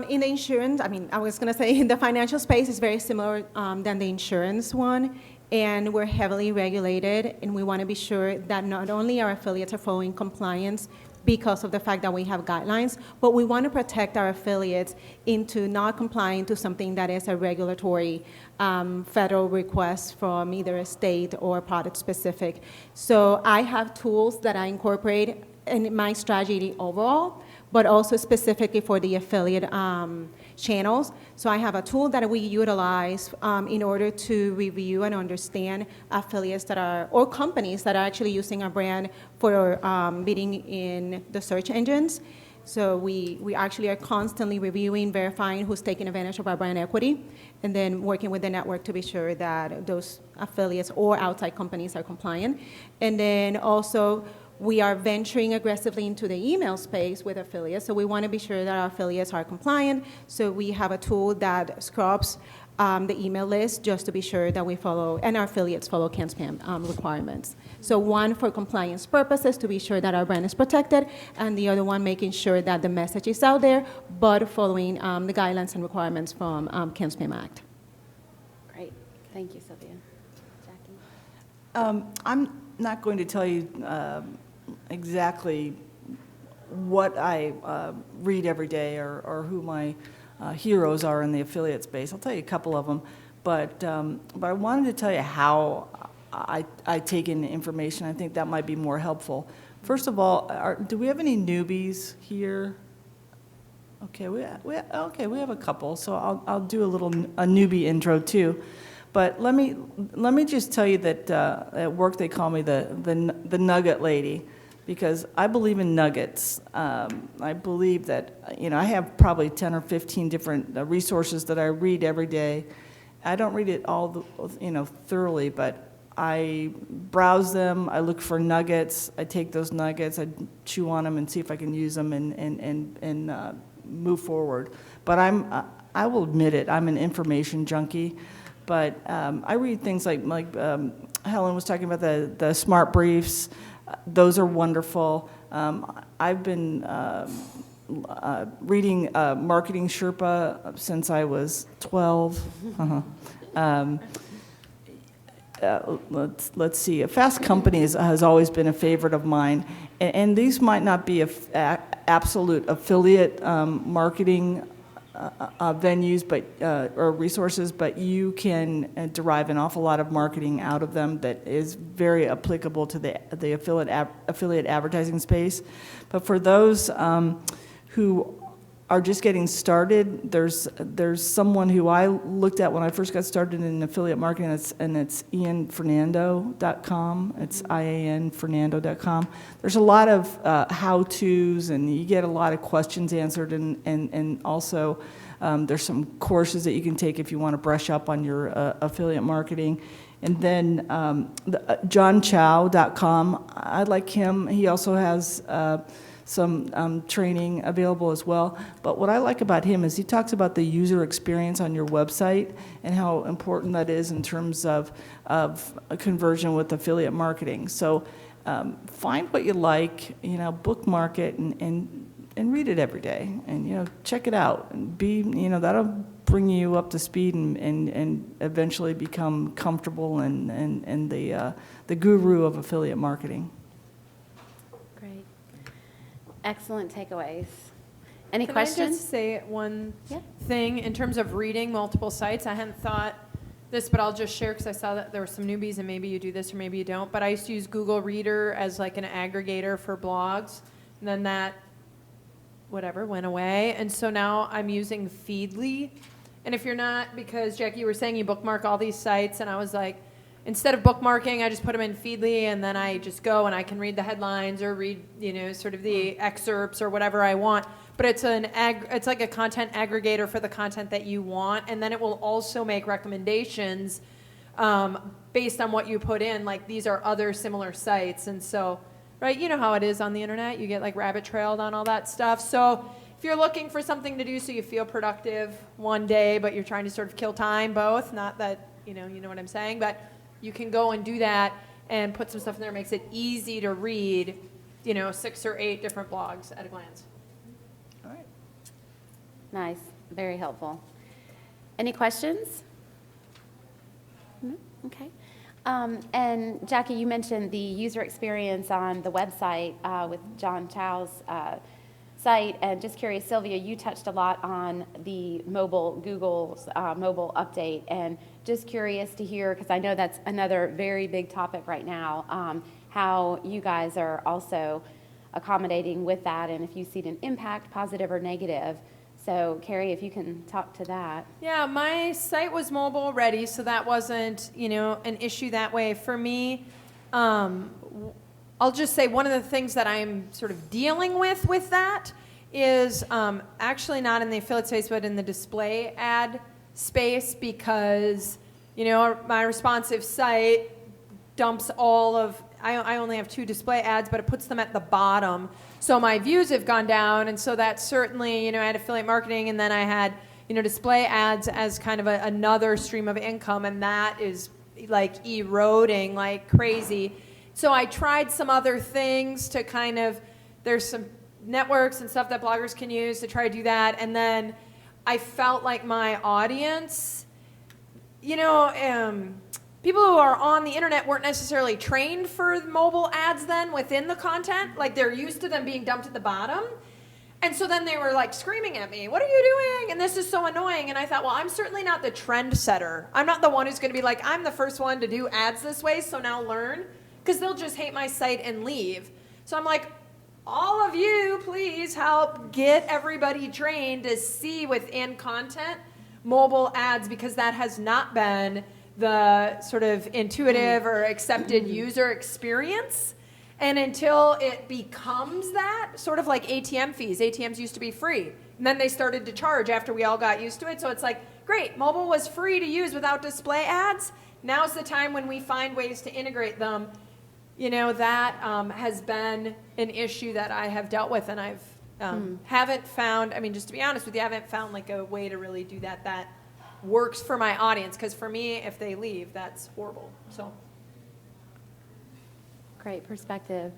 In the insurance, I was going to say in the financial space is very similar than the insurance one. And we're heavily regulated, and we want to be sure that not only our affiliates are following compliance because of the fact that we have guidelines, but we want to protect our affiliates into not complying to something that is a regulatory federal request from either a state or product specific. So I have tools that I incorporate in my strategy overall, but also specifically for the affiliate channels. So I have a tool that we utilize in order to review and understand affiliates or companies that are actually using our brand for bidding in the search engines. So we actually are constantly reviewing, verifying who's taking advantage of our brand equity, and then working with the network to be sure that those affiliates or outside companies are compliant. And then also, we are venturing aggressively into the email space with affiliates, so we want to be sure that our affiliates are compliant. So we have a tool that scrubs the email list just to be sure that we follow, and our affiliates follow CAN-SPAM requirements. So one for compliance purposes to be sure that our brand is protected, and the other one making sure that the message is out there, but following the guidelines and requirements from CAN-SPAM Act. Great. Thank you, Sylvia. Jackie? I'm not going to tell you exactly what I read every day or who my heroes are in the affiliate space. I'll tell you a couple of them, but I wanted to tell you how I take in information. I think that might be more helpful. First of all, do we have any newbies here? Okay, we have a couple, so I'll do a newbie intro too. But let me just tell you that at work they call me the nugget lady, because I believe in nuggets. I believe that I have probably 10 or 15 different resources that I read every day. I don't read it all thoroughly, but I browse them. I look for nuggets. I take those nuggets. I chew on them and see if I can use them and move forward. But I will admit it. I'm an information junkie. But I read things like Helen was talking about the smart briefs. Those are wonderful. I've been reading Marketing Sherpa since I was 12. Let's see. Fast Company has always been a favorite of mine. And these might not be absolute affiliate marketing venues, or resources, but you can derive an awful lot of marketing out of them that is very applicable to the affiliate advertising space. But for those who are just getting started, there's someone who I looked at when I first got started in affiliate marketing, and it's ianfernando.com. It's ianfernando.com. There's a lot of how-tos, and you get a lot of questions answered, and also There's some courses that you can take if you want to brush up on your affiliate marketing. And then johnchow.com, I like him. He also has some training available as well. But what I like about him is he talks about the user experience on your website and how important that is in terms of a conversion with affiliate marketing. So find what you like, bookmark it and read it every day, and check it out, and that'll bring you up to speed and eventually become comfortable and the guru of affiliate marketing. Great. Excellent takeaways. Any Can questions? I just say one thing in terms of reading multiple sites? I hadn't thought this, but I'll just share because I saw that there were some newbies, and maybe you do this or maybe you don't. But I used to use Google Reader as like an aggregator for blogs, and then that went away. And so now I'm using Feedly. And if you're not, because Jackie, you were saying you bookmark all these sites, and I was like, instead of bookmarking, I just put them in Feedly, and then I just go and I can read the headlines or read, sort of the excerpts or whatever I want. But it's it's like a content aggregator for the content that you want, and then it will also make recommendations based on what you put in. Like, these are other similar sites, and so, right, you know how it is on the internet. You get like rabbit trailed on all that stuff. So if you're looking for something to do so you feel productive one day, but you're trying to sort of kill time both, not that, you know what I'm saying, but you can go and do that and put some stuff in there. It makes it easy to read, 6 or 8 different blogs at a glance. All right. Nice. Very helpful. Any questions? No? Okay. And Jackie, you mentioned the user experience on the website with John Chow's site, and just curious, Sylvia, you touched a lot on the Google's mobile update, and just curious to hear, because I know that's another very big topic right now, how you guys are also accommodating with that, and if you see an impact, positive or negative. So, Carrie, if you can talk to that. Yeah, my site was mobile ready, so that wasn't, an issue that way. For me, I'll just say one of the things that I'm sort of dealing with that is actually not in the affiliate space, but in the display ad space, because, my responsive site dumps all of, I only have 2 display ads, but it puts them at the bottom. So my views have gone down, and so that's certainly, I had affiliate marketing, and then I had, display ads as kind of another stream of income, and that is like eroding like crazy. So I tried some other things to kind of, there's some networks and stuff that bloggers can use to try to do that, and then I felt like my audience, people who are on the internet weren't necessarily trained for mobile ads then within the content. Like, they're used to them being dumped at the bottom. And so then they were like screaming at me, "What are you doing? And this is so annoying." And I thought, well, I'm certainly not the trend setter. I'm not the one who's going to be like, I'm the first one to do ads this way, so now learn. Because they'll just hate my site and leave. So I'm like, all of you, please help get everybody trained to see within content mobile ads, because that has not been the sort of intuitive or accepted user experience. And until it becomes that, sort of like ATM fees. ATMs used to be free. And then they started to charge after we all got used to it. So it's like, great, mobile was free to use without display ads. Now's the time when we find ways to integrate them. That has been an issue that I have dealt with, and I've haven't found, just to be honest with you, I haven't found like a way to really do that works for my audience, because for me, if they leave, that's horrible. So, Great perspective.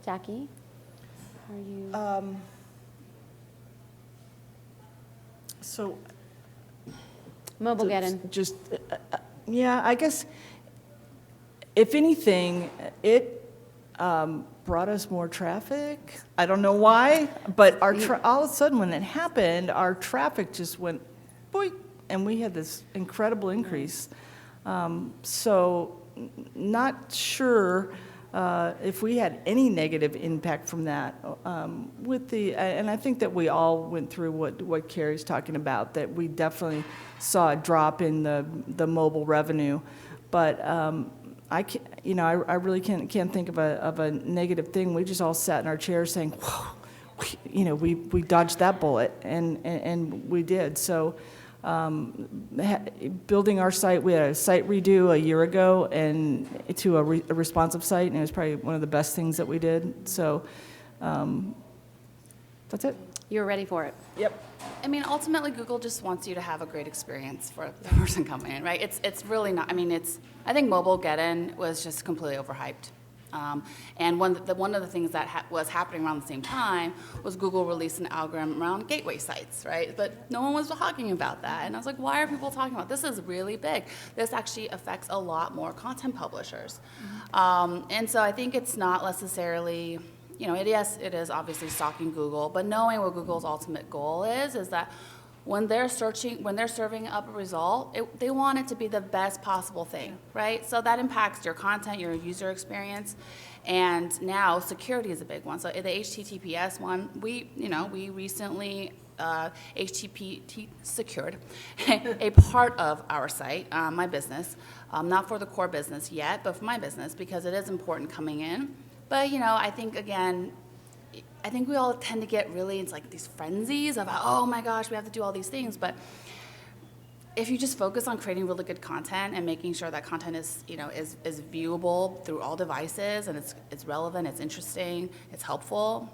Jackie, are you? So, Mobile getting. Just, yeah, I guess, if anything, it brought us more traffic. I don't know why, but all of a sudden when it happened, our traffic just went boink, and we had this incredible increase. So not sure if we had any negative impact from that. And I think that we all went through what Carrie's talking about, that we definitely saw a drop in the mobile revenue. But I really can't think of a negative thing. We just all sat in our chairs saying, whoa, we dodged that bullet, and we did. So building our site, we had a site redo a year ago and to a responsive site, and it was probably one of the best things that we did. So that's it. You're ready for it. Yep. I mean, ultimately, Google just wants you to have a great experience for the person coming in, right? It's really not. I mean, I think mobile get-in was just completely overhyped. And one of the things that was happening around the same time was Google released an algorithm around gateway sites, right? But no one was talking about that. And I was like, why are people talking about this? This is really big. This actually affects a lot more content publishers. And so I think it's not necessarily, yes, it is obviously stalking Google, but knowing what Google's ultimate goal is that when they're serving up a result, they want it to be the best possible thing, right? So that impacts your content, your user experience, and now security is a big one. So the HTTPS one, we recently HTTP secured a part of our site, my business, not for the core business yet, but for my business because it is important coming in. But I think we all tend to get really into like these frenzies about, oh my gosh, we have to do all these things. But if you just focus on creating really good content and making sure that content is viewable through all devices and it's relevant, it's interesting, it's helpful,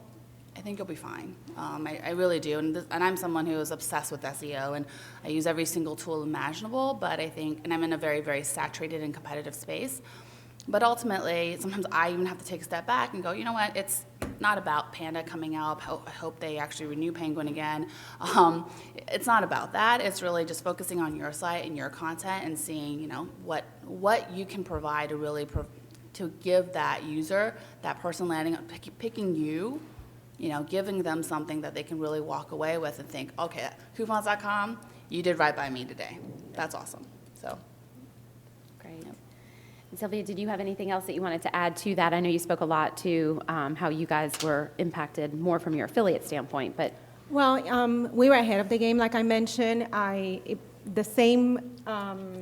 I think you'll be fine. I really do. And I'm someone who is obsessed with SEO, and I use every single tool imaginable. But I think, and I'm in a very, very saturated and competitive space. But ultimately, sometimes I even have to take a step back and go, you know what, it's not about Panda coming out. I hope they actually renew Penguin again. It's not about that. It's really just focusing on your site and your content and seeing, what you can provide to really to give that user, that person landing, picking you, giving them something that they can really walk away with and think, okay, coupons.com, you did right by me today. That's awesome. So. Great. And Sylvia, did you have anything else that you wanted to add to that? I know you spoke a lot to how you guys were impacted more from your affiliate standpoint, but. Well, we were ahead of the game, like I mentioned. The same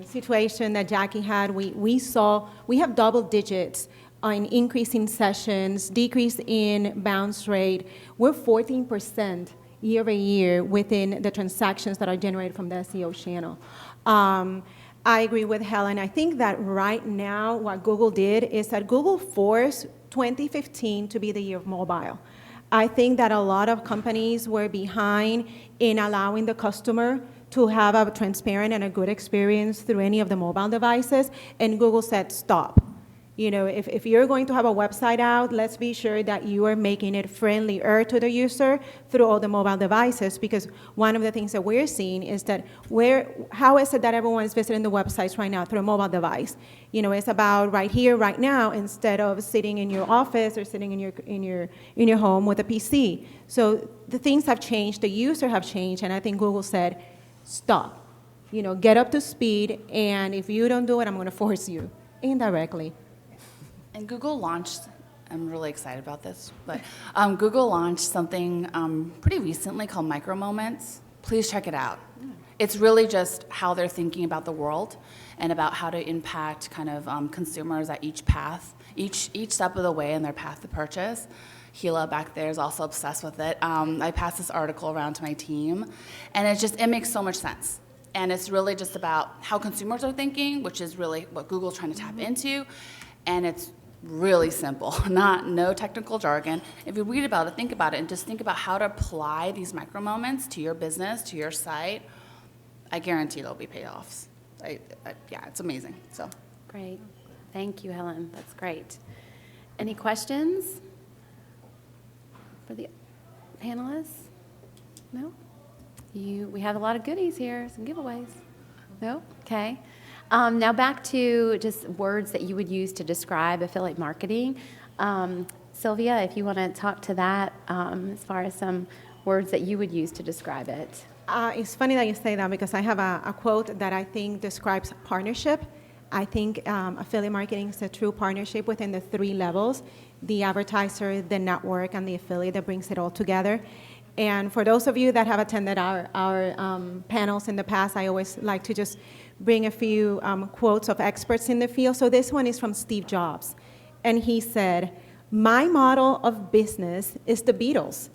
situation that Jackie had, we have double digits in increasing sessions, decrease in bounce rate. We're 14% year over year within the transactions that are generated from the SEO channel. I agree with Helen. I think that right now what Google did is that Google forced 2015 to be the year of mobile. I think that a lot of companies were behind in allowing the customer to have a transparent and a good experience through any of the mobile devices, and Google said stop. If you're going to have a website out, let's be sure that you are making it friendlier to the user through all the mobile devices, because one of the things that we're seeing is that how is it that everyone is visiting the websites right now through a mobile device? It's about right here, right now, instead of sitting in your office or sitting in your home with a PC. So the things have changed, the user have changed, and I think Google said, stop. Get up to speed, and if you don't do it, I'm going to force you indirectly. And Google launched, I'm really excited about this, but Google launched something pretty recently called Micro Moments. Please check it out. It's really just how they're thinking about the world and about how to impact kind of consumers at each step of the way in their path to purchase. Gila back there is also obsessed with it. I passed this article around to my team, and it makes so much sense. And it's really just about how consumers are thinking, which is really what Google's trying to tap into, and it's really simple, no technical jargon. If you read about it, think about it, and just think about how to apply these micro moments to your business, to your site. I guarantee there'll be payoffs. Yeah, it's amazing. So Great. Thank you, Helen. That's great. Any questions for the panelists? No? We have a lot of goodies here, some giveaways. No? Okay. Now back to just words that you would use to describe affiliate marketing. Sylvia, if you want to talk to that as far as some words that you would use to describe it. It's funny that you say that because I have a quote that I think describes partnership. I think affiliate marketing is a true partnership within the three levels: the advertiser, the network, and the affiliate that brings it all together. And for those of you that have attended our panels in the past, I always like to just bring a few quotes of experts in the field. So this one is from Steve Jobs. And he said, "My model of business is the Beatles.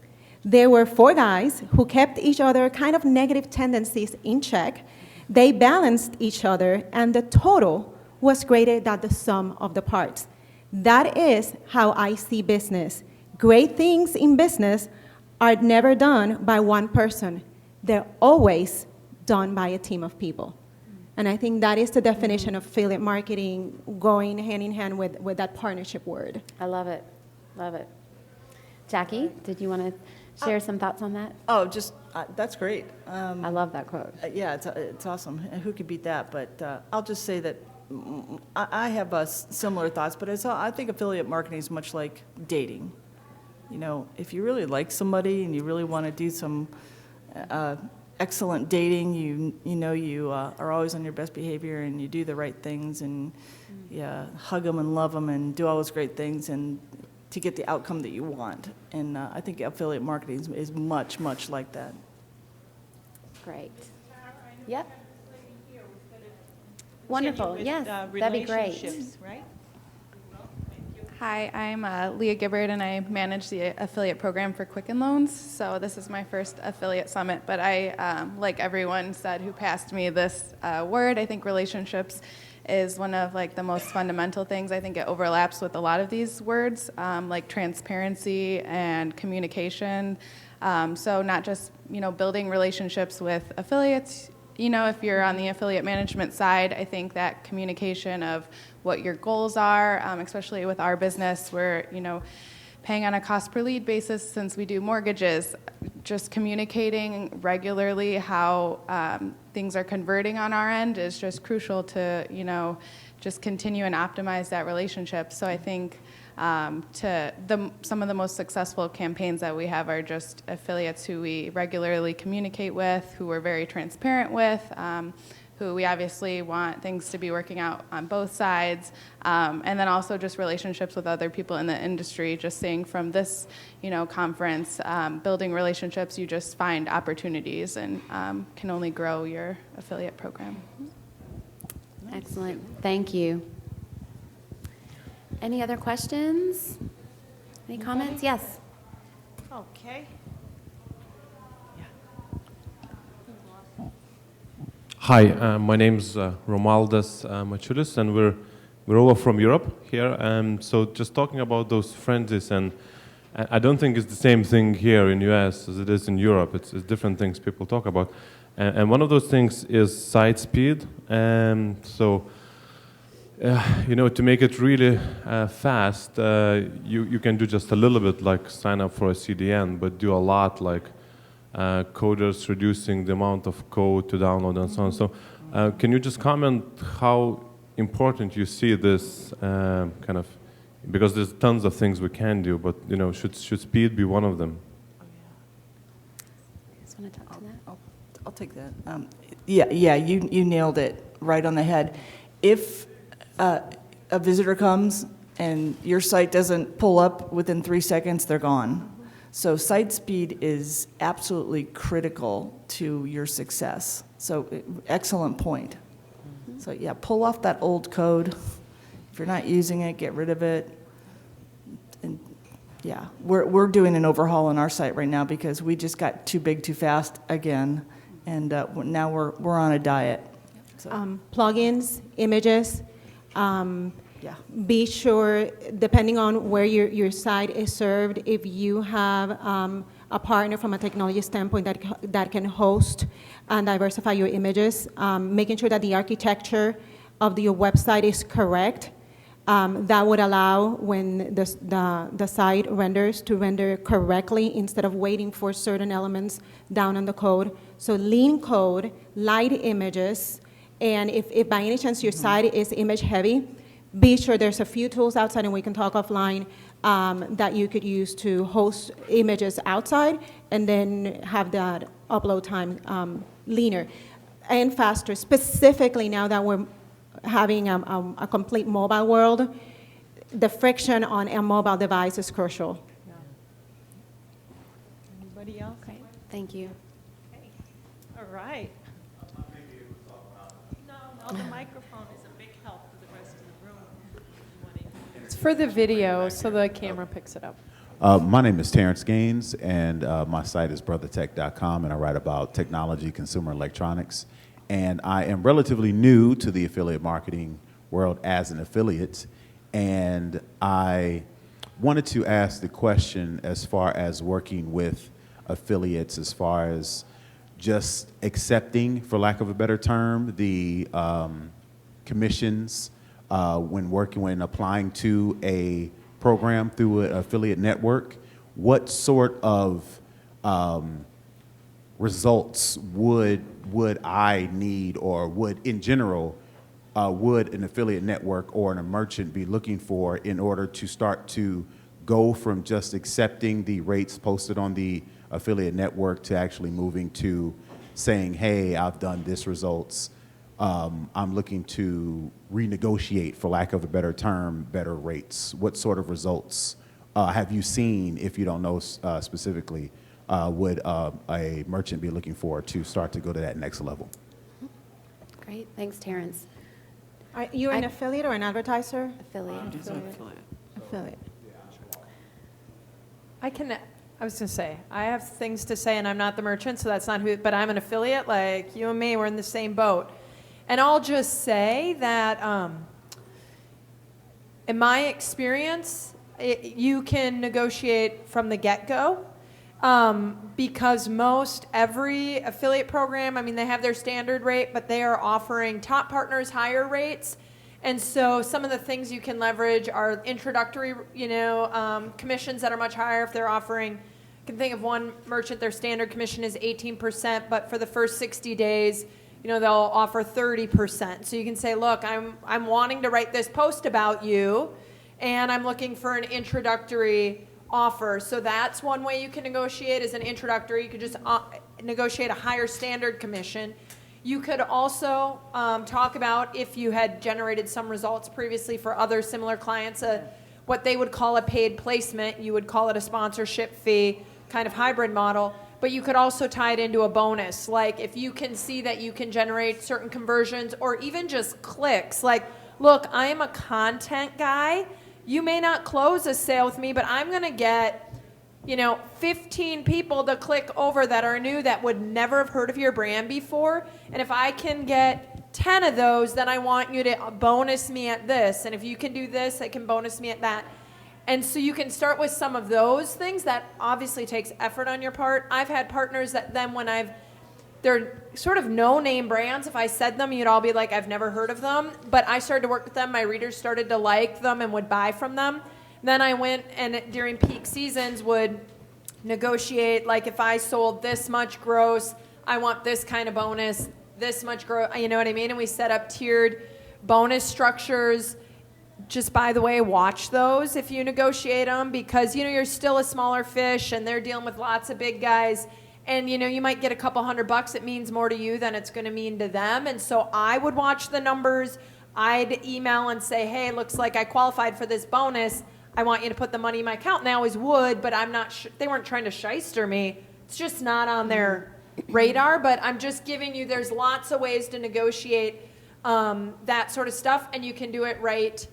There were 4 guys who kept each other kind of negative tendencies in check. They balanced each other, and the total was greater than the sum of the parts. That is how I see business. Great things in business are never done by one person. They're always done by a team of people. And I think that is the definition of affiliate marketing, going hand in hand with that partnership word. I love it. Love it. Jackie, did you want to share some thoughts on that? Oh, just, that's great. I love that quote. Yeah, it's awesome. Who could beat that? But I'll just say that I have similar thoughts, but I think affiliate marketing is much like dating. You know, if you really like somebody and you really want to do some excellent dating, you are always on your best behavior and you do the right things and hug them and love them and do all those great things and to get the outcome that you want. And I think affiliate marketing is much, much like that. Great. Yep. Wonderful. Yes, that'd be great. Relationships, right? Hi, I'm Leah Gibbard, and I manage the affiliate program for Quicken Loans. So this is my first affiliate summit, but I, like everyone said who passed me this word, I think relationships is one of like the most fundamental things. I think it overlaps with a lot of these words, like transparency and communication. So not just building relationships with affiliates. If you're on the affiliate management side, I think that communication of what your goals are, especially with our business, we're, paying on a cost per lead basis since we do mortgages, just communicating regularly how things are converting on our end is just crucial to, just continue and optimize that relationship. So I think some of the most successful campaigns that we have are just affiliates who we regularly communicate with, who we're very transparent with, who we obviously want things to be working out on both sides, and then also just relationships with other people in the industry. Just seeing from this, conference, building relationships, you just find opportunities and can only grow your affiliate program. Excellent. Thank you. Any other questions? Any comments? Yes. Okay. Hi, my name's Romaldas Machulis, and we're over from Europe here. So just talking about those frenzies, and I don't think it's the same thing here in US as it is in Europe. It's different things people talk about, and one of those things is site speed. So to make it really fast, you can do just a little bit, like sign up for a CDN, but do a lot, like coders reducing the amount of code to download and so on. So can you just comment how important you see this kind of, because there's tons of things we can do, but should speed be one of them? You just want to talk to that? I'll take that. You nailed it right on the head. If a visitor comes and your site doesn't pull up within 3 seconds, they're gone. So site speed is absolutely critical to your success. So excellent point. So yeah, pull off that old code. If you're not using it, get rid of it. And yeah, we're doing an overhaul on our site right now because we just got too big too fast again, and now we're on a diet. So. Plugins, images. Be sure, depending on where your site is served, if you have a partner from a technology standpoint that can host and diversify your images, making sure that the architecture of your website is correct. That would allow when the site renders to render correctly instead of waiting for certain elements down on the code. So lean code, light images, and if by any chance your site is image heavy, be sure there's a few tools outside, and we can talk offline, that you could use to host images outside and then have that upload time leaner and faster. Specifically now that we're having a complete mobile world, the friction on a mobile device is crucial. Yeah. Anybody else? Great. Thank you. Okay. All right. No, the microphone is a big help for the rest of the room. It's for the video, so the camera picks it up. My name is Terrence Gaines, and my site is brothertech.com, and I write about technology, consumer electronics. And I am relatively new to the affiliate marketing world as an affiliate, and I wanted to ask the question as far as working with affiliates, as far as just accepting, for lack of a better term, the commissions when applying to a program through an affiliate network. What sort of results would I need, or would, in general, would an affiliate network or a merchant be looking for in order to start to go from just accepting the rates posted on the affiliate network to actually moving to saying, hey, I've done this results, I'm looking to renegotiate, for lack of a better term, better rates? What sort of results have you seen, if you don't know specifically, would a merchant be looking for to start to go to that next level? Great, thanks, Terrence. Are you an affiliate or an advertiser? Affiliate. Affiliate. I was gonna say, I have things to say and I'm not the merchant, so that's not who, but I'm an affiliate, like you and me, we're in the same boat. And I'll just say that in my experience, you can negotiate from the get-go because every affiliate program, I mean, they have their standard rate, but they are offering top partners higher rates. And so some of the things you can leverage are introductory, commissions that are much higher. If they're offering, you can think of one merchant, their standard commission is 18%, but for the first 60 days, they'll offer 30%. So you can say, look, I'm wanting to write this post about you, and I'm looking for an introductory offer. So that's one way you can negotiate as an introductory. You could just negotiate a higher standard commission. You could also talk about, if you had generated some results previously for other similar clients, what they would call a paid placement. You would call it a sponsorship fee, kind of hybrid model. But you could also tie it into a bonus. Like if you can see that you can generate certain conversions or even just clicks. Like, look, I am a content guy. You may not close a sale with me, but I'm going to get 15 people to click over that are new that would never have heard of your brand before. And if I can get 10 of those, then I want you to bonus me at this. And if you can do this, I can bonus me at that. And so you can start with some of those things. That obviously takes effort on your part. I've had partners that then they're sort of no-name brands. If I said them, you'd all be like, I've never heard of them. But I started to work with them. My readers started to like them and would buy from them. Then I went and during peak seasons would negotiate, like if I sold this much gross, I want this kind of bonus, this much gross, you know what I mean? And we set up tiered bonus structures. Just by the way, watch those if you negotiate them, because you're still a smaller fish and they're dealing with lots of big guys. And you might get a couple $100. It means more to you than it's going to mean to them. And so I would watch the numbers. I'd email and say, hey, looks like I qualified for this bonus. I want you to put the money in my account. And they always would, but I'm not they weren't trying to shyster me. It's just not on their radar. But I'm just giving you, there's lots of ways to negotiate that sort of stuff, and you can do it right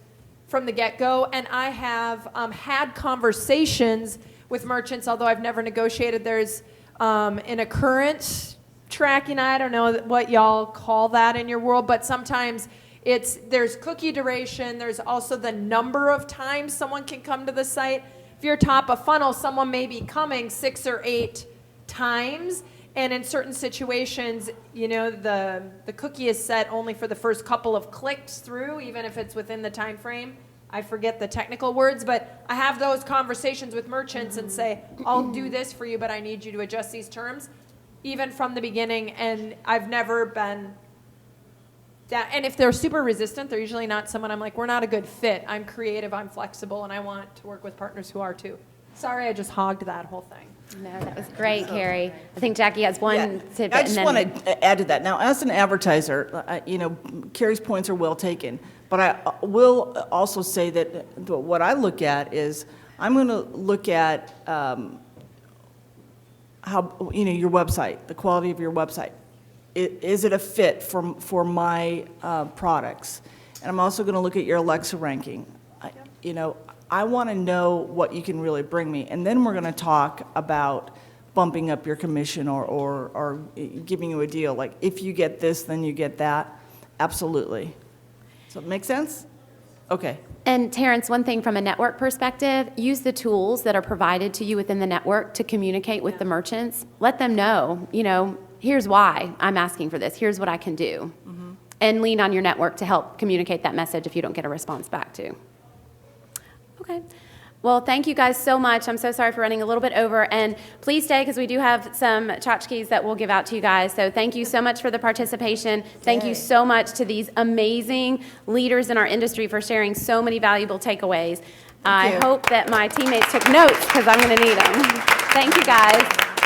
from the get-go. And I have had conversations with merchants, although I've never negotiated. There's an occurrence tracking, I don't know what y'all call that in your world, but sometimes there's cookie duration. There's also the number of times someone can come to the site. If you're top of funnel, someone may be coming 6 or 8 times. And in certain situations, the cookie is set only for the first couple of clicks through, even if it's within the time frame. I forget the technical words, but I have those conversations with merchants and say, I'll do this for you, but I need you to adjust these terms, even from the beginning. And I've never been that. And if they're super resistant, they're usually not someone I'm like, we're not a good fit. I'm creative, I'm flexible, and I want to work with partners who are too. Sorry, I just hogged that whole thing. No, that was great, Carrie. I think Jackie has one tidbit. I just want to add to that. Now, as an advertiser, Carrie's points are well taken. But I will also say that what I look at is I'm going to look at how, your website, the quality of your website. Is it a fit for my products? And I'm also going to look at your Alexa ranking. I want to know what you can really bring me. And then we're going to talk about bumping up your commission or giving you a deal. Like, if you get this, then you get that. Absolutely. So, make sense? Okay. And Terrence, one thing from a network perspective, use the tools that are provided to you within the network to communicate with the merchants. Let them know, here's why I'm asking for this. Here's what I can do. Mm-hmm. And lean on your network to help communicate that message if you don't get a response back too. Okay. Well, thank you guys so much. I'm so sorry for running a little bit over. And please stay because we do have some tchotchkes that we'll give out to you guys. So thank you so much for the participation. Thank you so much to these amazing leaders in our industry for sharing so many valuable takeaways. I hope that my teammates took notes because I'm going to need them. Thank you, guys.